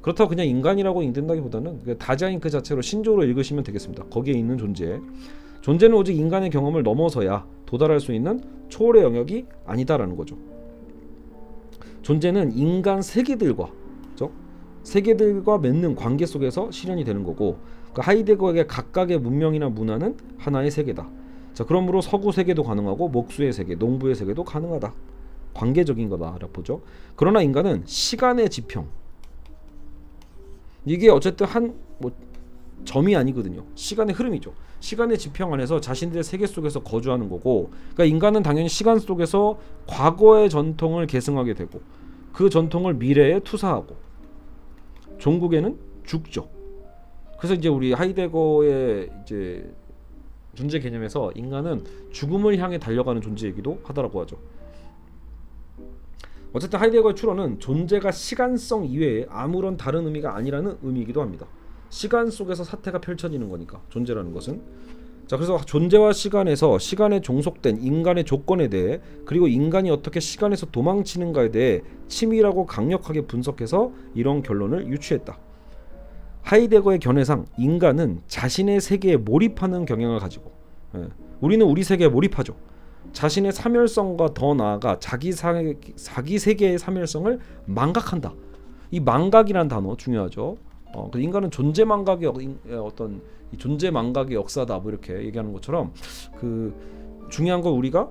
그렇다고 그냥 인간이라고 읽는다기보다는 다자인 그 자체로 신조로 읽으시면 되겠습니다. 거기에 있는 존재는 오직 인간의 경험을 넘어서야 도달할 수 있는 초월의 영역이 아니다라는 거죠. 존재는 인간 세계들과, 그렇죠? 세계들과 맺는 관계 속에서 실현이 되는 거고, 그러니까 하이데거에게 각각의 문명이나 문화는 하나의 세계다. 자, 그러므로 서구 세계도 가능하고 목수의 세계, 농부의 세계도 가능하다. 관계적인 거다라고 보죠. 그러나 인간은 시간의 지평, 이게 어쨌든 한 점이 아니거든요. 시간의 흐름이죠. 시간의 지평 안에서 자신들의 세계 속에서 거주하는 거고, 그러니까 인간은 당연히 시간 속에서 과거의 전통을 계승하게 되고 그 전통을 미래에 투사하고 종국에는 죽죠. 그래서 이제 우리 하이데거의 이제 존재 개념에서 인간은 죽음을 향해 달려가는 존재이기도 하다라고 하죠. 어쨌든 하이데거의 추론은 존재가 시간성 이외에 아무런 다른 의미가 아니라는 의미이기도 합니다. 시간 속에서 사태가 펼쳐지는 거니까 존재라는 것은. 자, 그래서 존재와 시간에서 시간에 종속된 인간의 조건에 대해, 그리고 인간이 어떻게 시간에서 도망치는가에 대해 치밀하고 강력하게 분석해서 이런 결론을 유추했다. 하이데거의 견해상 인간은 자신의 세계에 몰입하는 경향을 가지고, 우리는 우리 세계에 몰입하죠. 자신의 사멸성과 더 나아가 자기 세계의 사멸성을 망각한다. 이 망각이라는 단어 중요하죠. 인간은 존재 망각의 어떤 존재 망각의 역사다, 뭐 이렇게 얘기하는 것처럼, 그 중요한 건 우리가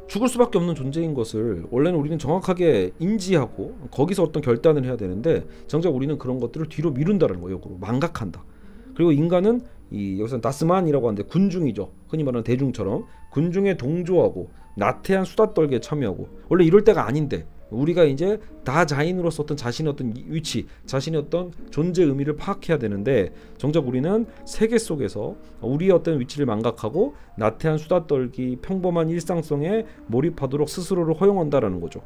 죽을 수밖에 없는 존재인 것을 원래는 우리는 정확하게 인지하고 거기서 어떤 결단을 해야 되는데, 정작 우리는 그런 것들을 뒤로 미룬다는 거예요. 역으로 망각한다. 그리고 인간은 여기서 나스만이라고 하는데 군중이죠. 흔히 말하는 대중처럼 군중에 동조하고 나태한 수다 떨기에 참여하고, 원래 이럴 때가 아닌데 우리가 이제 다자인으로서 어떤 자신의 어떤 위치, 자신의 어떤 존재 의미를 파악해야 되는데, 정작 우리는 세계 속에서 우리의 어떤 위치를 망각하고 나태한 수다 떨기, 평범한 일상성에 몰입하도록 스스로를 허용한다라는 거죠.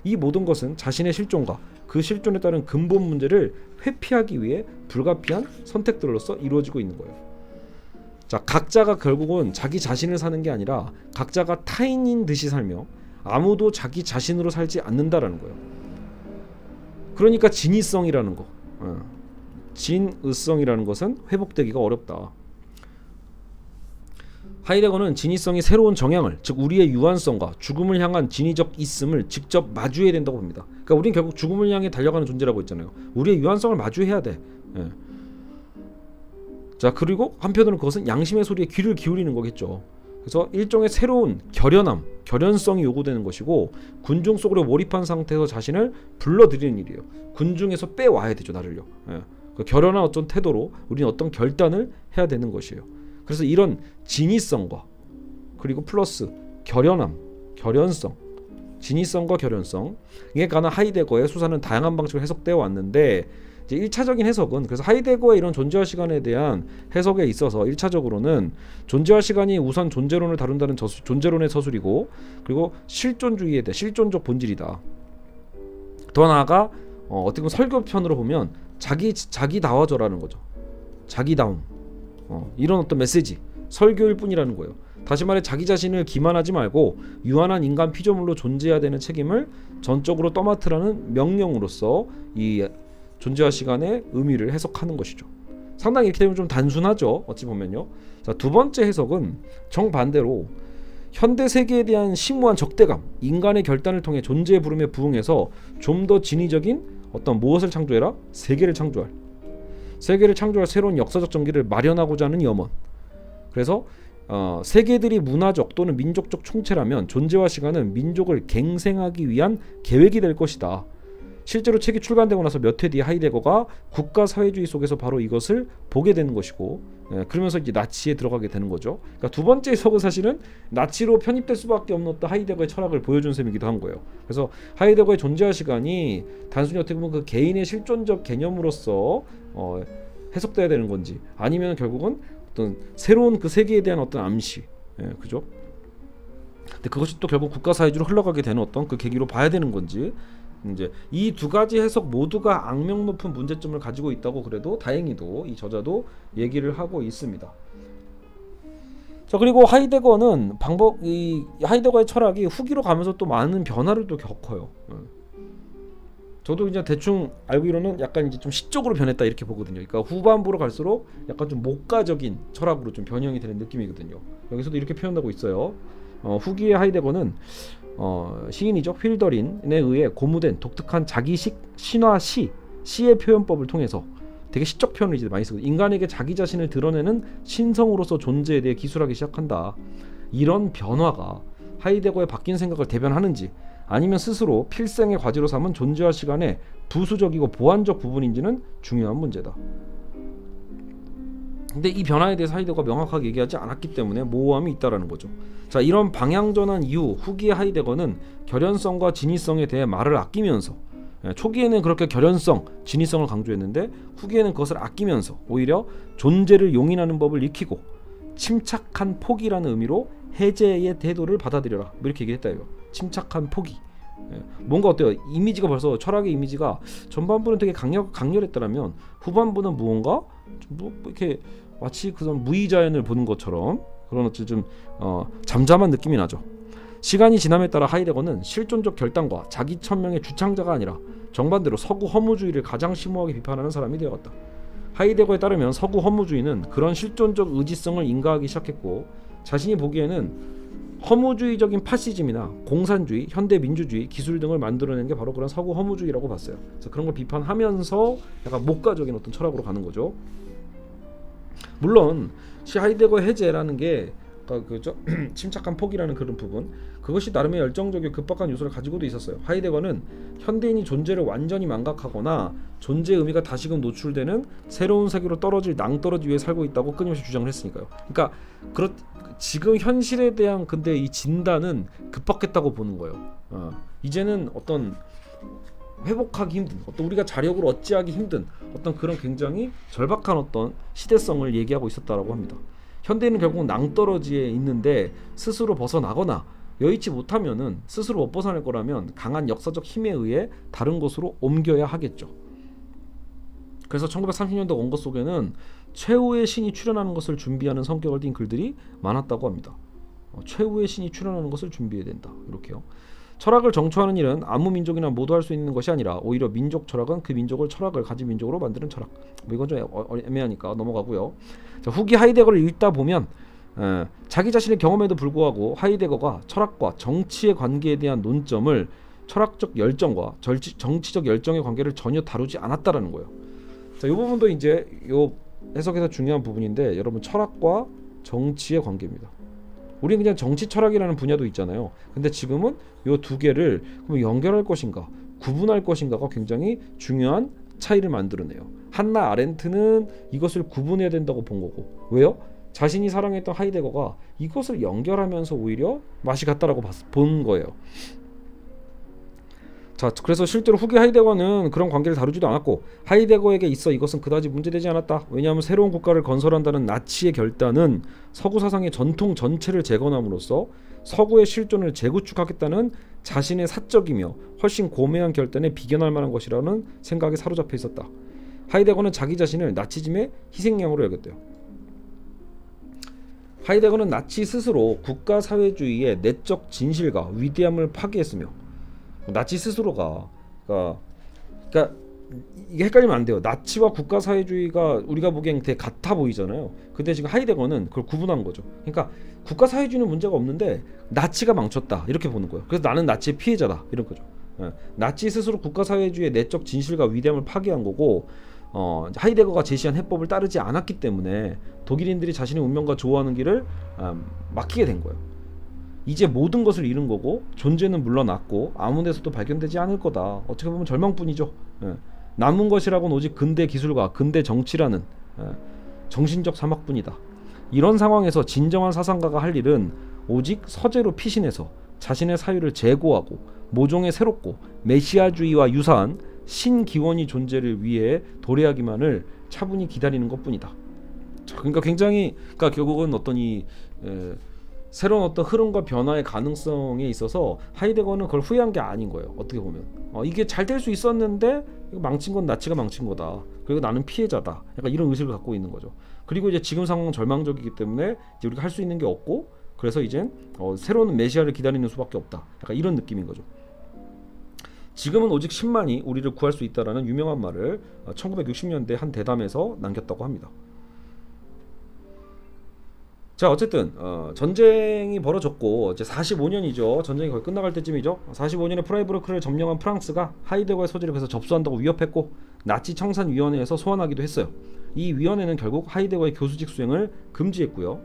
이 모든 것은 자신의 실존과 그 실존에 따른 근본 문제를 회피하기 위해 불가피한 선택들로서 이루어지고 있는 거예요. 자, 각자가 결국은 자기 자신을 사는 게 아니라 각자가 타인인 듯이 살며 아무도 자기 자신으로 살지 않는다라는 거예요. 그러니까 진의성이라는 거, 진의성이라는 것은 회복되기가 어렵다. 하이데거는 진의성이 새로운 정향을, 즉 우리의 유한성과 죽음을 향한 진의적 있음을 직접 마주해야 된다고 봅니다. 그러니까 우리는 결국 죽음을 향해 달려가는 존재라고 했잖아요. 우리의 유한성을 마주해야 돼. 자, 그리고 한편으로는 그것은 양심의 소리에 귀를 기울이는 거겠죠. 그래서 일종의 새로운 결연함, 결연성이 요구되는 것이고, 군중 속으로 몰입한 상태에서 자신을 불러들이는 일이에요. 군중에서 빼와야 되죠, 나를요. 그 결연한 어떤 태도로 우리는 어떤 결단을 해야 되는 것이에요. 그래서 이런 진의성과 그리고 플러스 결연함, 결연성, 진의성과 결연성에 관한 하이데거의 수사는 다양한 방식으로 해석되어 왔는데, 이제 1차적인 해석은, 그래서 하이데거의 이런 존재와 시간에 대한 해석에 있어서 1차적으로는 존재와 시간이 우선 존재론을 다룬다는 존재론의 서술이고, 그리고 실존주의에 대해 실존적 본질이다. 더 나아가 어떻게 보면 설교편으로 보면 자기다워져라는 거죠. 자기다움, 이런 어떤 메시지, 설교일 뿐이라는 거예요. 다시 말해 자기 자신을 기만하지 말고 유한한 인간 피조물로 존재해야 되는 책임을 전적으로 떠맡으라는 명령으로서 이 존재와 시간의 의미를 해석하는 것이죠. 상당히 이렇게 되면 좀 단순하죠, 어찌 보면요. 자, 두 번째 해석은 정반대로 현대 세계에 대한 심오한 적대감, 인간의 결단을 통해 존재의 부름에 부응해서 좀 더 진의적인 어떤 무엇을 창조해라? 세계를 창조할 새로운 역사적 전기를 마련하고자 하는 염원. 그래서 세계들이 문화적 또는 민족적 총체라면 존재와 시간은 민족을 갱생하기 위한 계획이 될 것이다. 실제로 책이 출간되고 나서 몇 해 뒤에 하이데거가 국가 사회주의 속에서 바로 이것을 보게 되는 것이고, 그러면서 이제 나치에 들어가게 되는 거죠. 그러니까 두 번째 해석은 사실은 나치로 편입될 수밖에 없는 어떤 하이데거의 철학을 보여준 셈이기도 한 거예요. 그래서 하이데거의 존재와 시간이 단순히 어떻게 보면 그 개인의 실존적 개념으로서 해석돼야 되는 건지, 아니면 결국은 어떤 새로운 그 세계에 대한 어떤 암시, 그죠? 근데 그것이 또 결국 국가 사회주의로 흘러가게 되는 어떤 그 계기로 봐야 되는 건지, 이제 이 두 가지 해석 모두가 악명 높은 문제점을 가지고 있다고 그래도 다행히도 이 저자도 얘기를 하고 있습니다. 자, 그리고 하이데거는 이 하이데거의 철학이 후기로 가면서 또 많은 변화를 또 겪어요. 저도 이제 대충 알기로는 약간 이제 좀 시적으로 변했다 이렇게 보거든요. 그러니까 후반부로 갈수록 약간 좀 목가적인 철학으로 좀 변형이 되는 느낌이거든요. 여기서도 이렇게 표현하고 있어요. 후기의 하이데거는 시인이죠. 휠더린에 의해 고무된 독특한 자기식 신화 시의 표현법을 통해서 되게 시적 표현을 이제 많이 쓰고 인간에게 자기 자신을 드러내는 신성으로서 존재에 대해 기술하기 시작한다. 이런 변화가 하이데거의 바뀐 생각을 대변하는지 아니면 스스로 필생의 과제로 삼은 존재와 시간의 부수적이고 보완적 부분인지는 중요한 문제다. 근데 이 변화에 대해서 하이데거가 명확하게 얘기하지 않았기 때문에 모호함이 있다라는 거죠. 자, 이런 방향 전환 이후 후기의 하이데거는 결연성과 진위성에 대해 말을 아끼면서 초기에는 그렇게 결연성, 진위성을 강조했는데 후기에는 그것을 아끼면서 오히려 존재를 용인하는 법을 익히고 침착한 포기라는 의미로 해제의 태도를 받아들여라 이렇게 얘기했다 이거. 침착한 포기. 뭔가 어때요? 이미지가 벌써 철학의 이미지가 전반부는 되게 강렬했다면 후반부는 무언가 뭐 이렇게 마치 그런 무의자연을 보는 것처럼 그런 어떤 좀 잠잠한 느낌이 나죠. 시간이 지남에 따라 하이데거는 실존적 결단과 자기 천명의 주창자가 아니라 정반대로 서구 허무주의를 가장 심오하게 비판하는 사람이 되어갔다. 하이데거에 따르면 서구 허무주의는 그런 실존적 의지성을 인가하기 시작했고 자신이 보기에는 허무주의적인 파시즘이나 공산주의, 현대민주주의, 기술 등을 만들어낸 게 바로 그런 서구 허무주의라고 봤어요. 그래서 그런 걸 비판하면서 약간 목가적인 어떤 철학으로 가는 거죠. 물론 하이데거의 해제라는 게 그죠? 침착한 포기라는 그런 부분 그것이 나름의 열정적이고 급박한 요소를 가지고도 있었어요. 하이데거는 현대인이 존재를 완전히 망각하거나 존재의 의미가 다시금 노출되는 새로운 세계로 떨어질 낭떠러지 위에 살고 있다고 끊임없이 주장을 했으니까요. 그러니까 지금 현실에 대한 근데 이 진단은 급박했다고 보는 거예요. 이제는 어떤 회복하기 힘든 어떤 우리가 자력을 어찌하기 힘든 어떤 그런 굉장히 절박한 어떤 시대성을 얘기하고 있었다라고 합니다. 현대인은 결국 낭떠러지에 있는데 스스로 벗어나거나 여의치 못하면은 스스로 못 벗어날 거라면 강한 역사적 힘에 의해 다른 곳으로 옮겨야 하겠죠. 그래서 1930년대 원고 속에는 최후의 신이 출현하는 것을 준비하는 성격을 띤 글들이 많았다고 합니다. 최후의 신이 출현하는 것을 준비해야 된다. 이렇게요. 철학을 정초하는 일은 아무 민족이나 모두 할 수 있는 것이 아니라 오히려 민족 철학은 그 민족을 철학을 가진 민족으로 만드는 철학. 뭐 이건 좀 애매하니까 넘어가고요. 자, 후기 하이데거를 읽다 보면 자기 자신의 경험에도 불구하고 하이데거가 철학과 정치의 관계에 대한 논점을 철학적 열정과 정치적 열정의 관계를 전혀 다루지 않았다라는 거예요. 자, 이 부분도 이제 요 해석에서 중요한 부분인데 여러분 철학과 정치의 관계입니다. 우리는 그냥 정치 철학이라는 분야도 있잖아요. 근데 지금은 요 두 개를 연결할 것인가 구분할 것인가가 굉장히 중요한 차이를 만들어내요. 한나 아렌트는 이것을 구분해야 된다고 본 거고 왜요? 자신이 사랑했던 하이데거가 이것을 연결하면서 오히려 맛이 같다라고 본 거예요. 자, 그래서 실제로 후기 하이데거는 그런 관계를 다루지도 않았고 하이데거에게 있어 이것은 그다지 문제되지 않았다. 왜냐하면 새로운 국가를 건설한다는 나치의 결단은 서구 사상의 전통 전체를 재건함으로써 서구의 실존을 재구축하겠다는 자신의 사적이며 훨씬 고매한 결단에 비견할 만한 것이라는 생각에 사로잡혀 있었다. 하이데거는 자기 자신을 나치즘의 희생양으로 여겼대요. 하이데거는 나치 스스로 국가사회주의의 내적 진실과 위대함을 파괴했으며 나치 스스로가 그러니까 이게 헷갈리면 안 돼요. 나치와 국가사회주의가 우리가 보기엔 되게 같아 보이잖아요. 근데 지금 하이데거는 그걸 구분한 거죠. 그러니까 국가사회주의는 문제가 없는데 나치가 망쳤다 이렇게 보는 거예요. 그래서 나는 나치의 피해자다 이런 거죠. 나치 스스로 국가사회주의의 내적 진실과 위대함을 파괴한 거고 하이데거가 제시한 해법을 따르지 않았기 때문에 독일인들이 자신의 운명과 조화하는 길을 막히게 된 거예요. 이제 모든 것을 잃은 거고 존재는 물러났고 아무 데서도 발견되지 않을 거다. 어떻게 보면 절망뿐이죠. 남은 것이라고는 오직 근대 기술과 근대 정치라는 정신적 사막뿐이다. 이런 상황에서 진정한 사상가가 할 일은 오직 서재로 피신해서 자신의 사유를 재고하고 모종의 새롭고 메시아주의와 유사한 신기원이 존재를 위해 도래하기만을 차분히 기다리는 것뿐이다. 그러니까 굉장히 결국은 어떤 새로운 어떤 흐름과 변화의 가능성에 있어서 하이데거는 그걸 후회한 게 아닌 거예요. 어떻게 보면 이게 잘 될 수 있었는데 망친 건 나치가 망친 거다. 그리고 나는 피해자다. 약간 이런 의식을 갖고 있는 거죠. 그리고 이제 지금 상황은 절망적이기 때문에 이제 우리가 할 수 있는 게 없고 그래서 이젠 새로운 메시아를 기다리는 수밖에 없다. 약간 이런 느낌인 거죠. 지금은 오직 10만이 우리를 구할 수 있다라는 유명한 말을 1960년대 한 대담에서 남겼다고 합니다. 자, 어쨌든 전쟁이 벌어졌고 이제 45년이죠. 전쟁이 거의 끝나갈 때쯤이죠. 45년에 프라이부르크를 점령한 프랑스가 하이데거의 소재를 그래서 접수한다고 위협했고 나치 청산위원회에서 소환하기도 했어요. 이 위원회는 결국 하이데거의 교수직 수행을 금지했고요.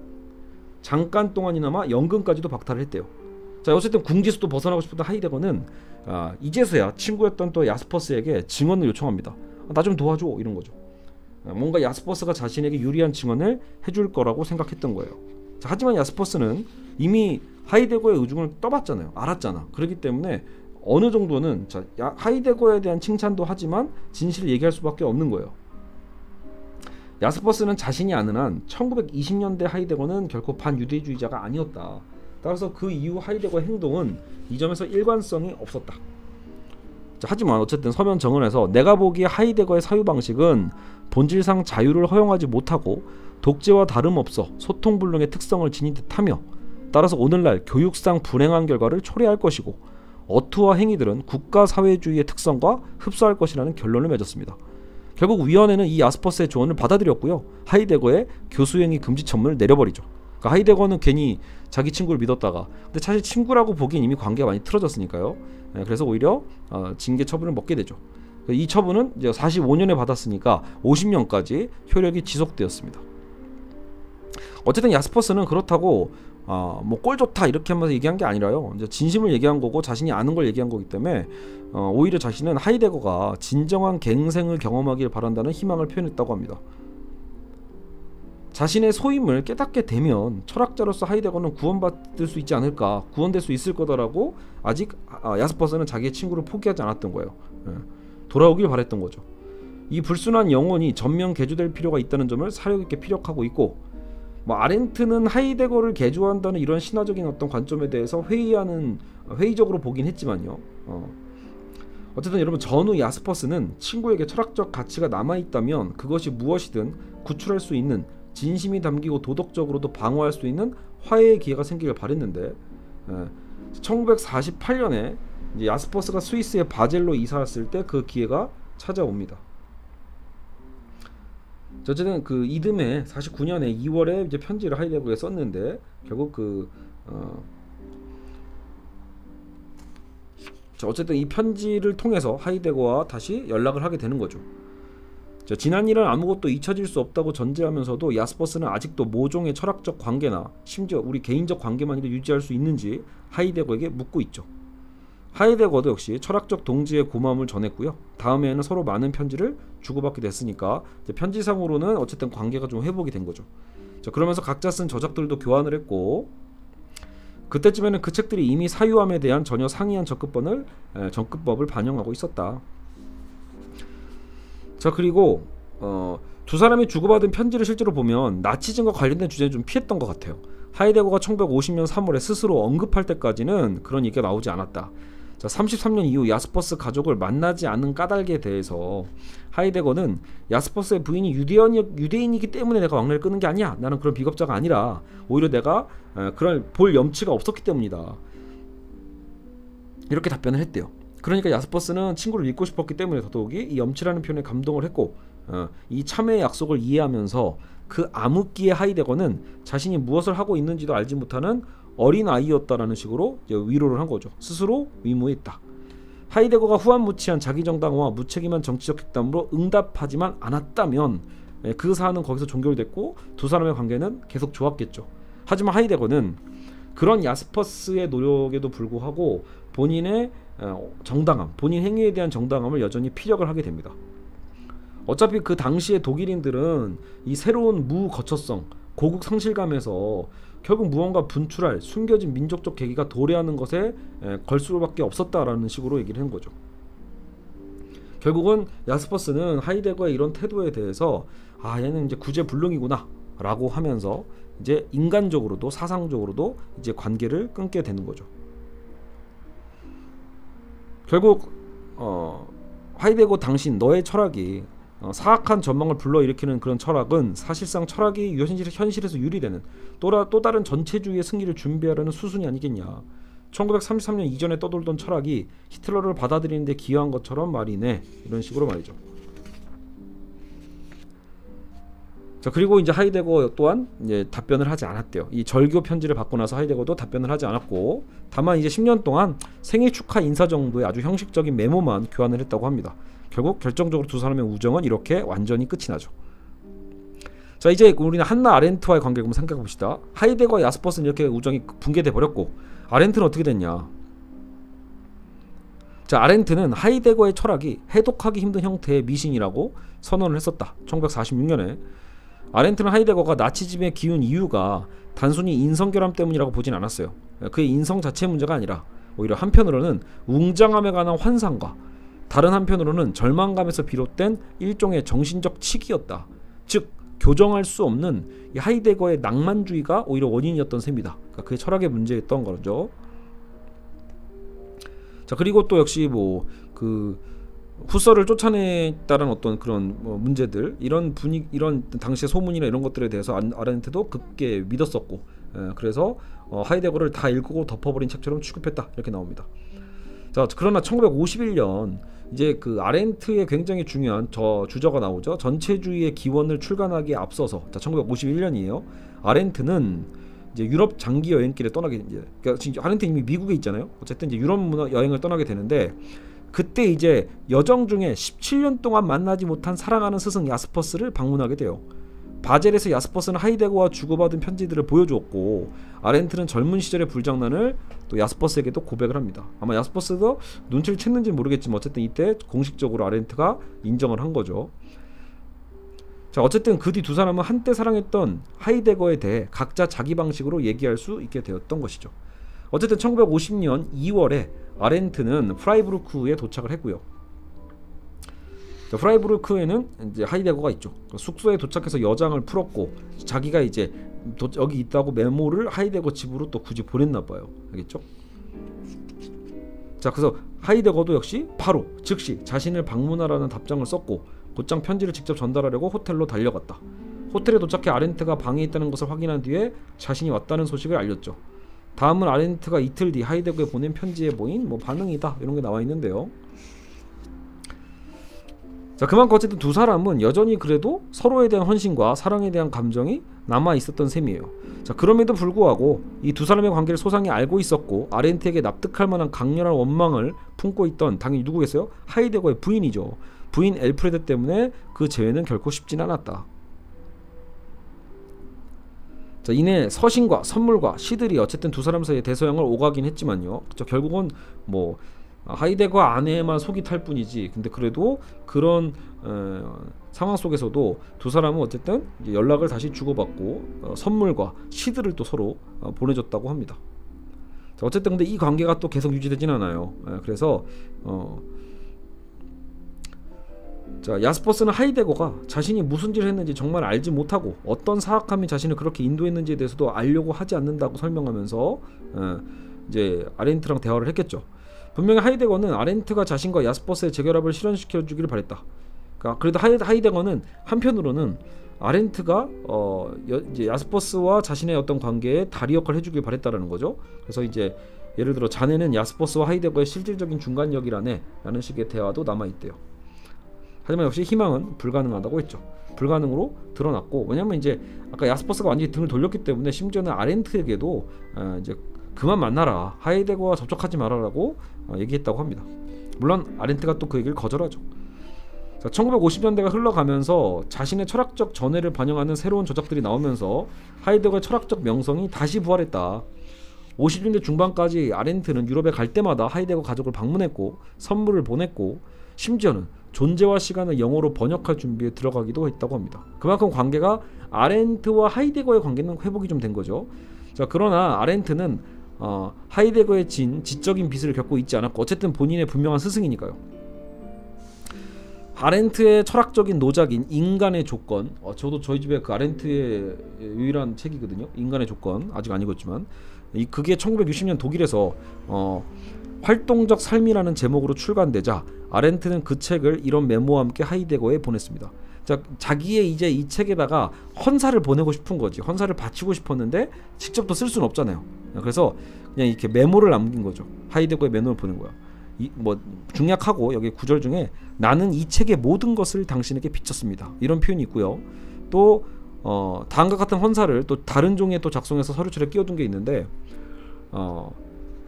잠깐 동안이나마 연금까지도 박탈을 했대요. 자, 어쨌든 궁지수도 벗어나고 싶었던 하이데거는 이제서야 친구였던 또 야스퍼스에게 증언을 요청합니다. 나 좀 도와줘, 이런 거죠. 뭔가 야스퍼스가 자신에게 유리한 증언을 해줄 거라고 생각했던 거예요. 자, 하지만 야스퍼스는 이미 하이데거의 의중을 떠봤잖아요. 알았잖아. 그렇기 때문에 어느 정도는 하이데거에 대한 칭찬도 하지만 진실을 얘기할 수밖에 없는 거예요. 야스퍼스는 자신이 아는 한 1920년대 하이데거는 결코 반유대주의자가 아니었다. 따라서 그 이후 하이데거의 행동은 이 점에서 일관성이 없었다. 자, 하지만 어쨌든 서면 정언에서 내가 보기에 하이데거의 사유방식은 본질상 자유를 허용하지 못하고 독재와 다름없어 소통불능의 특성을 지닌 듯하며 따라서 오늘날 교육상 불행한 결과를 초래할 것이고 어투와 행위들은 국가사회주의의 특성과 흡사할 것이라는 결론을 맺었습니다. 결국 위원회는 이 야스퍼스의 조언을 받아들였고요. 하이데거의 교수행위 금지 처분을 내려버리죠. 그러니까 하이데거는 괜히 자기 친구를 믿었다가 근데 사실 친구라고 보기엔 이미 관계가 많이 틀어졌으니까요. 그래서 오히려 징계 처분을 먹게 되죠. 이 처분은 이제 45년에 받았으니까 50년까지 효력이 지속되었습니다. 어쨌든 야스퍼스는 그렇다고 뭐 꼴 좋다 이렇게 하면서 얘기한 게 아니라요. 이제 진심을 얘기한 거고 자신이 아는 걸 얘기한 거기 때문에 오히려 자신은 하이데거가 진정한 갱생을 경험하길 바란다는 희망을 표현했다고 합니다. 자신의 소임을 깨닫게 되면 철학자로서 하이데거는 구원받을 수 있지 않을까, 구원될 수 있을 거다라고 아직 야스퍼스는 자기의 친구를 포기하지 않았던 거예요. 돌아오길 바랬던 거죠. 이 불순한 영혼이 전면 개조될 필요가 있다는 점을 사려 있게 피력하고 있고, 뭐 아렌트는 하이데거를 개조한다는 이런 신화적인 어떤 관점에 대해서 회의적으로 보긴 했지만요. 어쨌든 여러분, 전후 야스퍼스는 친구에게 철학적 가치가 남아있다면 그것이 무엇이든 구출할 수 있는, 진심이 담기고 도덕적으로도 방어할 수 있는 화해의 기회가 생기길 바랬는데 1948년에 이제 야스퍼스가 스위스의 바젤로 이사 왔을 때 그 기회가 찾아옵니다. 어쨌든 그 이듬해 49년에 2월에 이제 편지를 하이데거에 썼는데 결국 어쨌든 이 편지를 통해서 하이데거와 다시 연락을 하게 되는 거죠. 지난 일은 아무것도 잊혀질 수 없다고 전제하면서도 야스퍼스는 아직도 모종의 철학적 관계나 심지어 우리 개인적 관계만이라도 유지할 수 있는지 하이데거에게 묻고 있죠. 하이데거도 역시 철학적 동지의 고마움을 전했고요. 다음에는 서로 많은 편지를 주고받게 됐으니까 이제 편지상으로는 어쨌든 관계가 좀 회복이 된 거죠. 그러면서 각자 쓴 저작들도 교환을 했고, 그때쯤에는 그 책들이 이미 사유함에 대한 전혀 상이한 접근법을 반영하고 있었다. 자, 그리고 두 사람이 주고받은 편지를 실제로 보면 나치즘과 관련된 주제는 좀 피했던 것 같아요. 하이데거가 1950년 3월에 스스로 언급할 때까지는 그런 얘기가 나오지 않았다. 자, 33년 이후 야스퍼스 가족을 만나지 않은 까닭에 대해서 하이데거는 야스퍼스의 부인이 유대인이기 때문에 내가 왕래를 끊는 게 아니야. 나는 그런 비겁자가 아니라 오히려 내가 그럴 볼 염치가 없었기 때문이다. 이렇게 답변을 했대요. 그러니까 야스퍼스는 친구를 믿고 싶었기 때문에 더더욱이 이 염치라는 표현에 감동을 했고, 이 참회의 약속을 이해하면서 그 암흑기의 하이데거는 자신이 무엇을 하고 있는지도 알지 못하는 어린 아이였다라는 식으로 위로를 한 거죠. 스스로 위무했다. 하이데거가 후한무치한 자기정당화와 무책임한 정치적 획담으로 응답하지만 않았다면 그 사안은 거기서 종결됐고 두 사람의 관계는 계속 좋았겠죠. 하지만 하이데거는 그런 야스퍼스의 노력에도 불구하고 본인의 정당함, 본인 행위에 대한 정당함을 여전히 피력을 하게 됩니다. 어차피 그 당시의 독일인들은 이 새로운 무거처성, 고국 상실감에서 결국 무언가 분출할 숨겨진 민족적 계기가 도래하는 것에 걸 수밖에 없었다라는 식으로 얘기를 한 거죠. 결국은 야스퍼스는 하이데거의 이런 태도에 대해서 얘는 이제 구제불능이구나 라고 하면서 이제 인간적으로도 사상적으로도 이제 관계를 끊게 되는 거죠. 결국 하이데거 당신 너의 철학이 사악한 전망을 불러일으키는 그런 철학은 사실상 철학이 현실에서 유리되는 또 다른 전체주의의 승리를 준비하려는 수순이 아니겠냐. 1933년 이전에 떠돌던 철학이 히틀러를 받아들이는 데 기여한 것처럼 말이네. 이런 식으로 말이죠. 자, 그리고 이제 하이데거 또한 이제 답변을 하지 않았대요. 이 절교 편지를 받고 나서 하이데거도 답변을 하지 않았고, 다만 이제 10년 동안 생일 축하 인사 정도의 아주 형식적인 메모만 교환을 했다고 합니다. 결국 결정적으로 두 사람의 우정은 이렇게 완전히 끝이 나죠. 자, 이제 우리는 한나 아렌트와의 관계를 한번 생각해 봅시다. 하이데거와 야스퍼스는 이렇게 우정이 붕괴돼 버렸고, 아렌트는 어떻게 됐냐? 자, 아렌트는 하이데거의 철학이 해독하기 힘든 형태의 미신이라고 선언을 했었다. 1946년에. 아렌트는 하이데거가 나치즘에 기운 이유가 단순히 인성결함 때문이라고 보진 않았어요. 그의 인성 자체의 문제가 아니라 오히려 한편으로는 웅장함에 관한 환상과 다른 한편으로는 절망감에서 비롯된 일종의 정신적 치기였다. 즉 교정할 수 없는 이 하이데거의 낭만주의가 오히려 원인이었던 셈이다. 그러니까 그의 철학의 문제였던 거죠. 자, 그리고 또 역시 뭐 그 후서를 쫓아냈다는 어떤 그런 문제들, 이런 분위기, 이런 당시의 소문이나 이런 것들에 대해서 아렌트도 깊게 믿었었고, 그래서 하이데거를 다 읽고 덮어버린 책처럼 취급했다, 이렇게 나옵니다. 자, 그러나 1951년 이제 그 아렌트의 굉장히 중요한 주저가 나오죠. 전체주의의 기원을 출간하기에 앞서서, 자, 1951년이에요. 아렌트는 이제 유럽 장기 여행길에 떠나게, 이제 그러니까 아렌트 이미 미국에 있잖아요. 어쨌든 이제 유럽 문화 여행을 떠나게 되는데, 그때 이제 여정 중에 17년 동안 만나지 못한 사랑하는 스승 야스퍼스를 방문하게 돼요. 바젤에서 야스퍼스는 하이데거와 주고받은 편지들을 보여주었고, 아렌트는 젊은 시절의 불장난을 또 야스퍼스에게도 고백을 합니다. 아마 야스퍼스도 눈치를 챘는지 모르겠지만 어쨌든 이때 공식적으로 아렌트가 인정을 한 거죠. 자, 어쨌든 그 뒤 두 사람은 한때 사랑했던 하이데거에 대해 각자 자기 방식으로 얘기할 수 있게 되었던 것이죠. 어쨌든 1950년 2월에 아렌트는 프라이부르크에 도착을 했고요. 자, 프라이부르크에는 이제 하이데거가 있죠. 숙소에 도착해서 여장을 풀었고, 자기가 이제 여기 있다고 메모를 하이데거 집으로 또 굳이 보냈나 봐요. 알겠죠? 자, 그래서 하이데거도 역시 바로 즉시 자신을 방문하라는 답장을 썼고, 곧장 편지를 직접 전달하려고 호텔로 달려갔다. 호텔에 도착해 아렌트가 방에 있다는 것을 확인한 뒤에 자신이 왔다는 소식을 알렸죠. 다음은 아렌트가 이틀 뒤 하이데거에 보낸 편지에 보인 반응이다, 이런 게 나와 있는데요. 자, 그만큼 어쨌든 두 사람은 여전히 그래도 서로에 대한 헌신과 사랑에 대한 감정이 남아 있었던 셈이에요. 자, 그럼에도 불구하고 이 두 사람의 관계를 소상히 알고 있었고, 아렌트에게 납득할 만한 강렬한 원망을 품고 있던 당연히 누구겠어요? 하이데거의 부인이죠. 부인 엘프레드 때문에 그 재회는 결코 쉽진 않았다. 자, 이내 서신과 선물과 시들이 어쨌든 두 사람 사이에 대서양을 오가긴 했지만요. 결국은 뭐 하이데거 아내만 속이 탈 뿐이지, 근데 그래도 그런 상황 속에서도 두 사람은 어쨌든 연락을 다시 주고받고 선물과 시들을 또 서로 보내줬다고 합니다. 자, 어쨌든 근데 이 관계가 또 계속 유지되진 않아요. 그래서 자, 야스퍼스는 하이데거가 자신이 무슨 짓을 했는지 정말 알지 못하고 어떤 사악함이 자신을 그렇게 인도했는지에 대해서도 알려고 하지 않는다고 설명하면서 이제 아렌트랑 대화를 했겠죠. 분명히 하이데거는 아렌트가 자신과 야스퍼스의 재결합을 실현시켜 주기를 바랬다. 그러니까 그래도 하이데거는 한편으로는 아렌트가 이제 야스퍼스와 자신의 어떤 관계에 다리 역할을 해주길 바랬다라는 거죠. 그래서 이제 예를 들어 자네는 야스퍼스와 하이데거의 실질적인 중간역이라네, 라는 식의 대화도 남아 있대요. 하지만 역시 희망은 불가능하다고 했죠. 불가능으로 드러났고, 왜냐면 이제 아까 야스퍼스가 완전히 등을 돌렸기 때문에 심지어는 아렌트에게도 이제 그만 만나라, 하이데거와 접촉하지 말아라고 얘기했다고 합니다. 물론 아렌트가 또 그 얘기를 거절하죠. 자, 1950년대가 흘러가면서 자신의 철학적 전해를 반영하는 새로운 저작들이 나오면서 하이데거의 철학적 명성이 다시 부활했다. 50년대 중반까지 아렌트는 유럽에 갈 때마다 하이데거 가족을 방문했고 선물을 보냈고, 심지어는 존재와 시간을 영어로 번역할 준비에 들어가기도 했다고 합니다. 그만큼 관계가 아렌트와 하이데거의 관계는 회복이 좀 된 거죠. 자, 그러나 아렌트는 하이데거의 지적인 빚을 겪고 있지 않았고, 어쨌든 본인의 분명한 스승이니까요. 아렌트의 철학적인 노작인 인간의 조건, 저도 저희 집에 그 아렌트의 유일한 책이거든요. 인간의 조건, 아직 안 읽었지만 그게 1960년 독일에서 활동적 삶이라는 제목으로 출간되자 아렌트는 그 책을 이런 메모와 함께 하이데거에 보냈습니다. 자, 자기의 이제 이 책에다가 헌사를 보내고 싶은 거지. 헌사를 바치고 싶었는데 직접 또 쓸 수는 없잖아요. 그래서 그냥 이렇게 메모를 남긴 거죠. 하이데거에 메모를 보낸 거야. 중약하고 여기 구절 중에 나는 이 책의 모든 것을 당신에게 비쳤습니다, 이런 표현이 있고요. 또 다음과 같은 헌사를 또 다른 종이에 또 작성해서 서류철에 끼워둔 게 있는데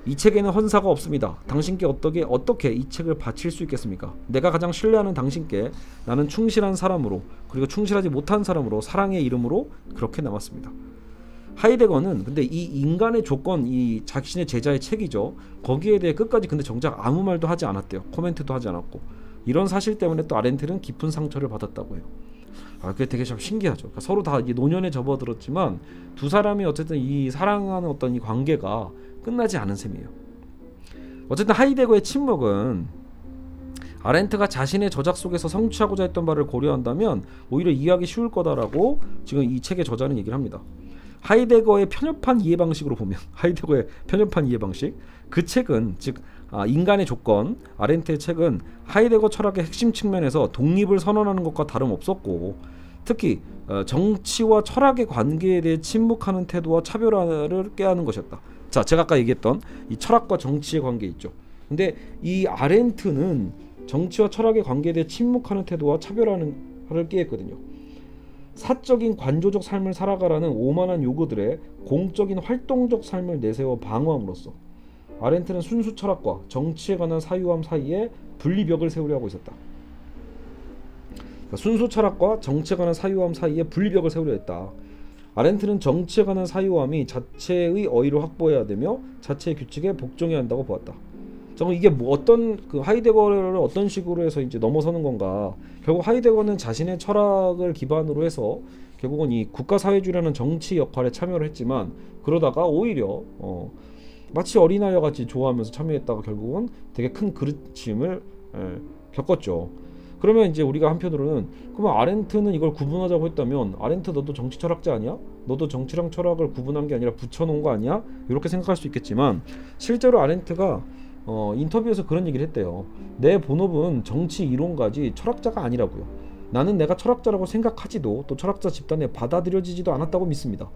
이 책에는 헌사가 없습니다. 당신께 어떻게 이 책을 바칠 수 있겠습니까? 내가 가장 신뢰하는 당신께 나는 충실한 사람으로 그리고 충실하지 못한 사람으로 사랑의 이름으로 그렇게 남았습니다. 하이데거는 근데 이 인간의 조건, 이 자신의 제자의 책이죠. 거기에 대해 끝까지 근데 정작 아무 말도 하지 않았대요. 코멘트도 하지 않았고. 이런 사실 때문에 또 아렌트는 깊은 상처를 받았다고 해요. 그게 되게 참 신기하죠. 그러니까 서로 다 노년에 접어들었지만 두 사람이 어쨌든 이 사랑하는 어떤 이 관계가 끝나지 않은 셈이에요. 어쨌든 하이데거의 침묵은 아렌트가 자신의 저작 속에서 성취하고자 했던 바를 고려한다면 오히려 이해하기 쉬울 거다라고 지금 이 책의 저자는 얘기를 합니다. 하이데거의 편협한 이해 방식으로 보면 하이데거의 편협한 이해 방식 그 책은 즉 인간의 조건 아렌트의 책은 하이데거 철학의 핵심 측면에서 독립을 선언하는 것과 다름없었고 특히 정치와 철학의 관계에 대해 침묵하는 태도와 차별화를 꾀하는 것이었다. 자, 제가 아까 얘기했던 이 철학과 정치의 관계 있죠. 근데 이 아렌트는 정치와 철학의 관계에 대해 침묵하는 태도와 차별화를 꾀했거든요. 사적인 관조적 삶을 살아가라는 오만한 요구들에 공적인 활동적 삶을 내세워 방어함으로써 아렌트는 순수 철학과 정치에 관한 사유함 사이에 분리벽을 세우려 있었다. 그러니까 순수 철학과 정치에 관한 사유함 사이에 분리벽을 세우려 했다. 아렌트는 정치에 관한 사유함이 자체의 어의를 확보해야 되며 자체의 규칙에 복종해야 한다고 보았다. 정말 이게 뭐 어떤 그 하이데거를 어떤 식으로 해서 이제 넘어서는 건가? 결국 하이데거는 자신의 철학을 기반으로 해서 결국은 이 국가사회주의라는 정치 역할에 참여를 했지만 그러다가 오히려 마치 어린아이와 같이 좋아하면서 참여했다가 결국은 되게 큰 그르침을 겪었죠. 그러면 이제 우리가 한편으로는 그러면 아렌트는 이걸 구분하자고 했다면 아렌트 너도 정치 철학자 아니야? 너도 정치랑 철학을 구분한 게 아니라 붙여놓은 거 아니야? 이렇게 생각할 수 있겠지만 실제로 아렌트가 인터뷰에서 그런 얘기를 했대요. 내 본업은 정치 이론가지 철학자가 아니라고요. 나는 내가 철학자라고 생각하지도 또 철학자 집단에 받아들여지지도 않았다고 믿습니다.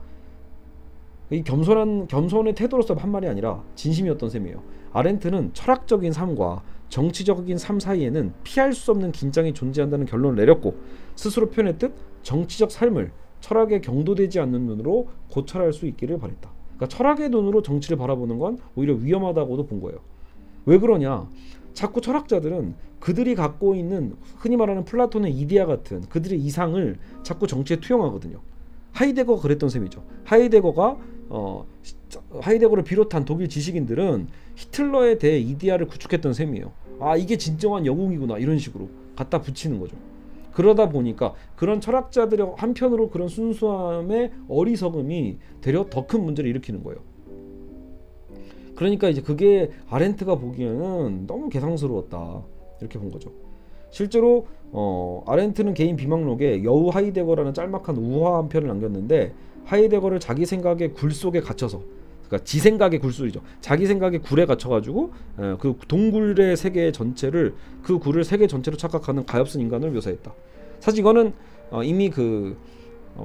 이 겸손의 태도로서 한 말이 아니라 진심이었던 셈이에요. 아렌트는 철학적인 삶과 정치적인 삶 사이에는 피할 수 없는 긴장이 존재한다는 결론을 내렸고 스스로 표현했듯 정치적 삶을 철학에 경도되지 않는 눈으로 고찰할 수 있기를 바랬다. 그러니까 철학의 눈으로 정치를 바라보는 건 오히려 위험하다고도 본 거예요. 왜 그러냐? 자꾸 철학자들은 그들이 갖고 있는 흔히 말하는 플라톤의 이데아 같은 그들의 이상을 자꾸 정치에 투영하거든요. 하이데거가 그랬던 셈이죠. 하이데거를 비롯한 독일 지식인들은 히틀러에 대해 이데아를 구축했던 셈이에요. 이게 진정한 영웅이구나 이런 식으로 갖다 붙이는 거죠. 그러다 보니까 그런 철학자들의 한편으로 그런 순수함의 어리석음이 되려 더 큰 문제를 일으키는 거예요. 그러니까 이제 그게 아렌트가 보기에는 너무 개상스러웠다 이렇게 본 거죠. 실제로 아렌트는 개인 비망록에 여우 하이데거라는 짤막한 우화 한 편을 남겼는데 하이데거를 자기 생각의 굴 속에 갇혀서 그러니까 지 생각의 굴소리죠. 자기 생각의 굴에 갇혀가지고 그 동굴의 세계 전체를 그 굴을 세계 전체로 착각하는 가엾은 인간을 묘사했다. 사실 이거는 이미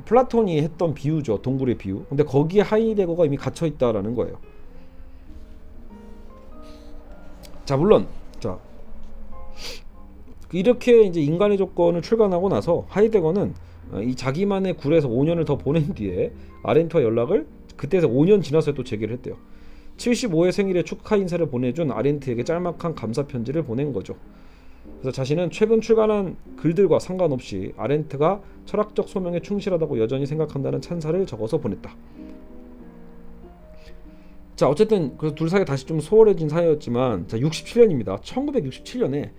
플라톤이 했던 비유죠. 동굴의 비유. 근데 거기에 하이데거가 이미 갇혀 있다라는 거예요. 자, 물론 이렇게 이제 인간의 조건을 출간하고 나서 하이데거는 이 자기만의 굴에서 5년을 더 보낸 뒤에 아렌트와 연락을 그때에서 5년 지나서 또 재개를 했대요. 75회 생일에 축하 인사를 보내준 아렌트에게 짤막한 감사 편지를 보낸 거죠. 그래서 자신은 최근 출간한 글들과 상관없이 아렌트가 철학적 소명에 충실하다고 여전히 생각한다는 찬사를 적어서 보냈다. 자, 어쨌든 그 둘 사이가 다시 좀 소원해진 사이였지만 67년입니다. 1967년에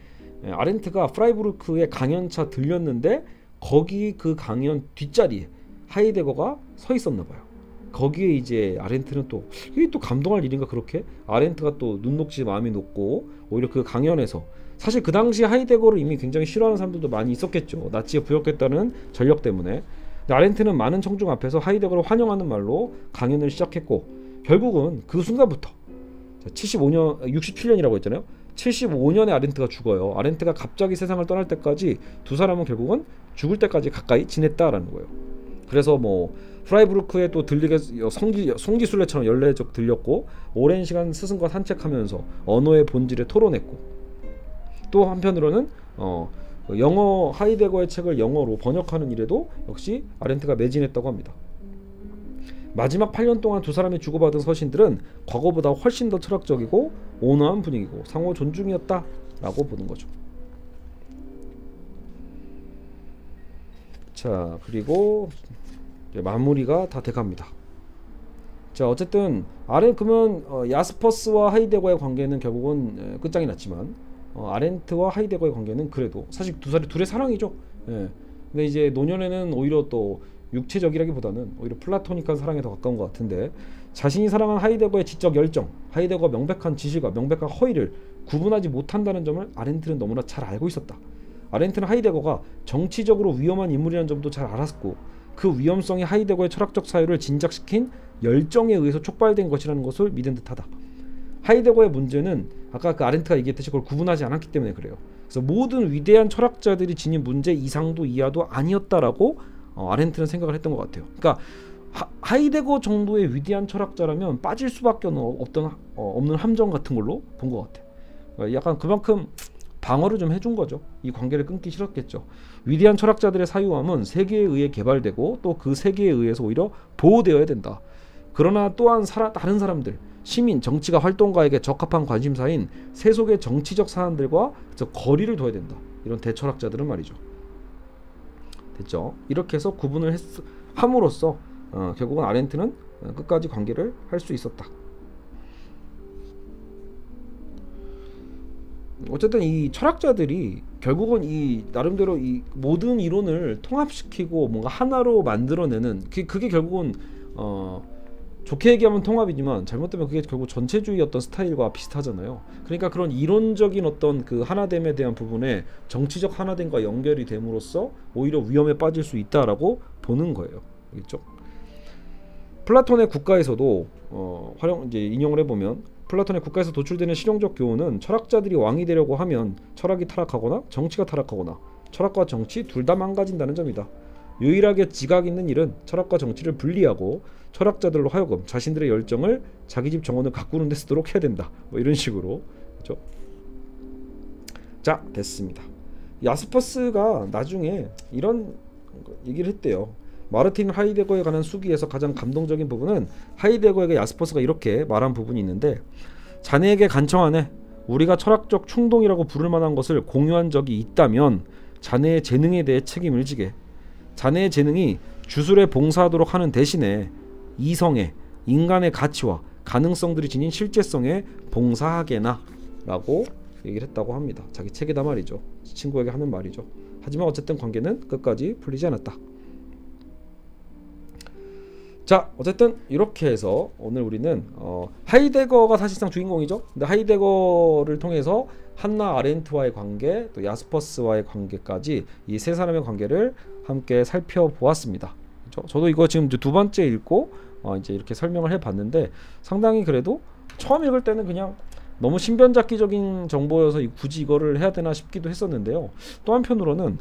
아렌트가 프라이부르크의 강연차 들렸는데 거기 그 강연 뒷자리에 하이데거가 서 있었나 봐요. 거기에 이제 아렌트는 또 이게 또 감동할 일인가 그렇게 아렌트가 또 눈 녹지 마음이 녹고 오히려 그 강연에서 사실 그 당시 하이데거를 이미 굉장히 싫어하는 사람들도 많이 있었겠죠. 나치에 부역했다는 전력 때문에. 근데 아렌트는 많은 청중 앞에서 하이데거를 환영하는 말로 강연을 시작했고 결국은 그 순간부터 67년이라고 했잖아요. 75년에 아렌트가 죽어요. 아렌트가 갑자기 세상을 떠날 때까지 두 사람은 결국은 죽을 때까지 가까이 지냈다라는 거예요. 그래서 프라이부르크에 또 들리게 송기순례처럼 연례적 들렸고 오랜 시간 스승과 산책하면서 언어의 본질에 토론했고 또 한편으로는 영어 하이데거의 책을 영어로 번역하는 일에도 역시 아렌트가 매진했다고 합니다. 마지막 8년 동안 두 사람이 주고받은 서신들은 과거보다 훨씬 더 철학적이고 온화한 분위기고 상호 존중이었다라고 보는 거죠. 자, 그리고 마무리가 다 돼갑니다. 자, 어쨌든 그러면 야스퍼스와 하이데거의 관계는 결국은 끝장이 났지만 아렌트와 하이데거의 관계는 그래도 사실 둘의 사랑이죠. 예. 근데 이제 노년에는 오히려 또 육체적이라기보다는 오히려 플라토닉한 사랑에 더 가까운 것 같은데, 자신이 사랑한 하이데거의 지적 열정, 하이데거가 명백한 지식과 명백한 허위를 구분하지 못한다는 점을 아렌트는 너무나 잘 알고 있었다. 아렌트는 하이데거가 정치적으로 위험한 인물이라는 점도 잘 알았고, 그 위험성이 하이데거의 철학적 사유를 진작시킨 열정에 의해서 촉발된 것이라는 것을 믿은 듯하다. 하이데거의 문제는 아까 그 아렌트가 얘기했듯이 그걸 구분하지 않았기 때문에 그래요. 그래서 모든 위대한 철학자들이 지닌 문제 이상도 이하도 아니었다라고 아렌트는 생각을 했던 것 같아요. 그러니까 하이데거 정도의 위대한 철학자라면 빠질 수밖에 없는 함정 같은 걸로 본 것 같아요. 그러니까 약간 그만큼 방어를 좀 해준 거죠. 이 관계를 끊기 싫었겠죠. 위대한 철학자들의 사유함은 세계에 의해 개발되고 또 그 세계에 의해서 오히려 보호되어야 된다. 그러나 또한 다른 사람들, 시민, 정치가 활동가에게 적합한 관심사인 세속의 정치적 사안들과 거리를 둬야 된다. 이런 대철학자들은 말이죠. 됐죠? 이렇게 해서 구분을 함으로써 결국은 아렌트는 끝까지 관계를 할 수 있었다. 어쨌든 이 철학자들이 결국은 이 나름대로 이 모든 이론을 통합시키고 뭔가 하나로 만들어내는 그게 결국은 좋게 얘기하면 통합이지만 잘못되면 그게 결국 전체주의 어떤 스타일과 비슷하잖아요. 그러니까 그런 이론적인 어떤 그 하나됨에 대한 부분에 정치적 하나됨과 연결이 됨으로써 오히려 위험에 빠질 수 있다라고 보는 거예요. 알겠죠? 플라톤의 국가에서도 이제 인용을 해보면, 플라톤의 국가에서 도출되는 실용적 교훈은 철학자들이 왕이 되려고 하면 철학이 타락하거나 정치가 타락하거나 철학과 정치 둘 다 망가진다는 점이다. 유일하게 지각 있는 일은 철학과 정치를 분리하고 철학자들로 하여금 자신들의 열정을 자기 집 정원을 가꾸는 데 쓰도록 해야 된다. 뭐 이런 식으로. 그렇죠? 자, 됐습니다. 야스퍼스가 나중에 이런 얘기를 했대요. 마르틴 하이데거에 관한 수기에서 가장 감동적인 부분은 하이데거에게 야스퍼스가 이렇게 말한 부분이 있는데, 자네에게 간청하네. 우리가 철학적 충동이라고 부를 만한 것을 공유한 적이 있다면 자네의 재능에 대해 책임을 지게. 자네의 재능이 주술에 봉사하도록 하는 대신에 이성에, 인간의 가치와 가능성들이 지닌 실제성에 봉사하게나 라고 얘기를 했다고 합니다. 자기 책에다 말이죠. 친구에게 하는 말이죠. 하지만 어쨌든 관계는 끝까지 풀리지 않았다. 자, 어쨌든 이렇게 해서 오늘 우리는 하이데거가 사실상 주인공이죠. 근데 하이데거를 통해서 한나 아렌트와의 관계, 또 야스퍼스와의 관계까지 이 세 사람의 관계를 함께 살펴보았습니다. 그렇죠? 저도 이거 지금 두 번째 읽고 이제 이렇게 설명을 해봤는데, 상당히 그래도 처음 읽을 때는 그냥 너무 신변잡기적인 정보여서 굳이 이거를 해야 되나 싶기도 했었는데요. 또 한편으로는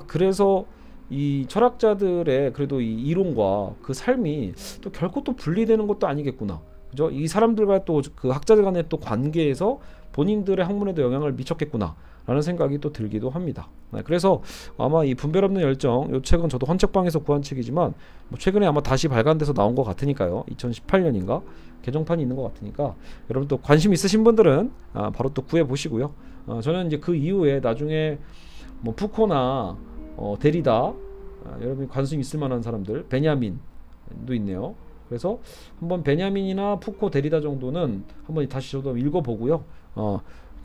그래서 이 철학자들의 그래도 이 이론과 그 삶이 또 결코 또 분리되는 것도 아니겠구나. 그죠? 이 사람들과 또 그 학자들 간의 또 관계에서 본인들의 학문에도 영향을 미쳤겠구나 라는 생각이 또 들기도 합니다. 그래서 아마 이 분별 없는 열정, 이 책은 저도 헌책방에서 구한 책이지만 뭐 최근에 아마 다시 발간돼서 나온 것 같으니까요. 2018년인가 개정판이 있는 것 같으니까 여러분 또 관심 있으신 분들은 바로 또 구해 보시고요. 저는 이제 그 이후에 나중에 뭐 푸코나 데리다, 여러분이 관심 있을 만한 사람들, 베냐민도 있네요. 그래서 한번 베냐민이나 푸코, 데리다 정도는 한번 다시 저도 읽어보고요.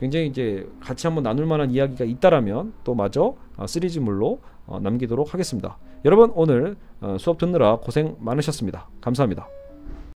굉장히 이제 같이 한번 나눌 만한 이야기가 있다라면 또 마저 시리즈물로 남기도록 하겠습니다. 여러분 오늘 수업 듣느라 고생 많으셨습니다. 감사합니다.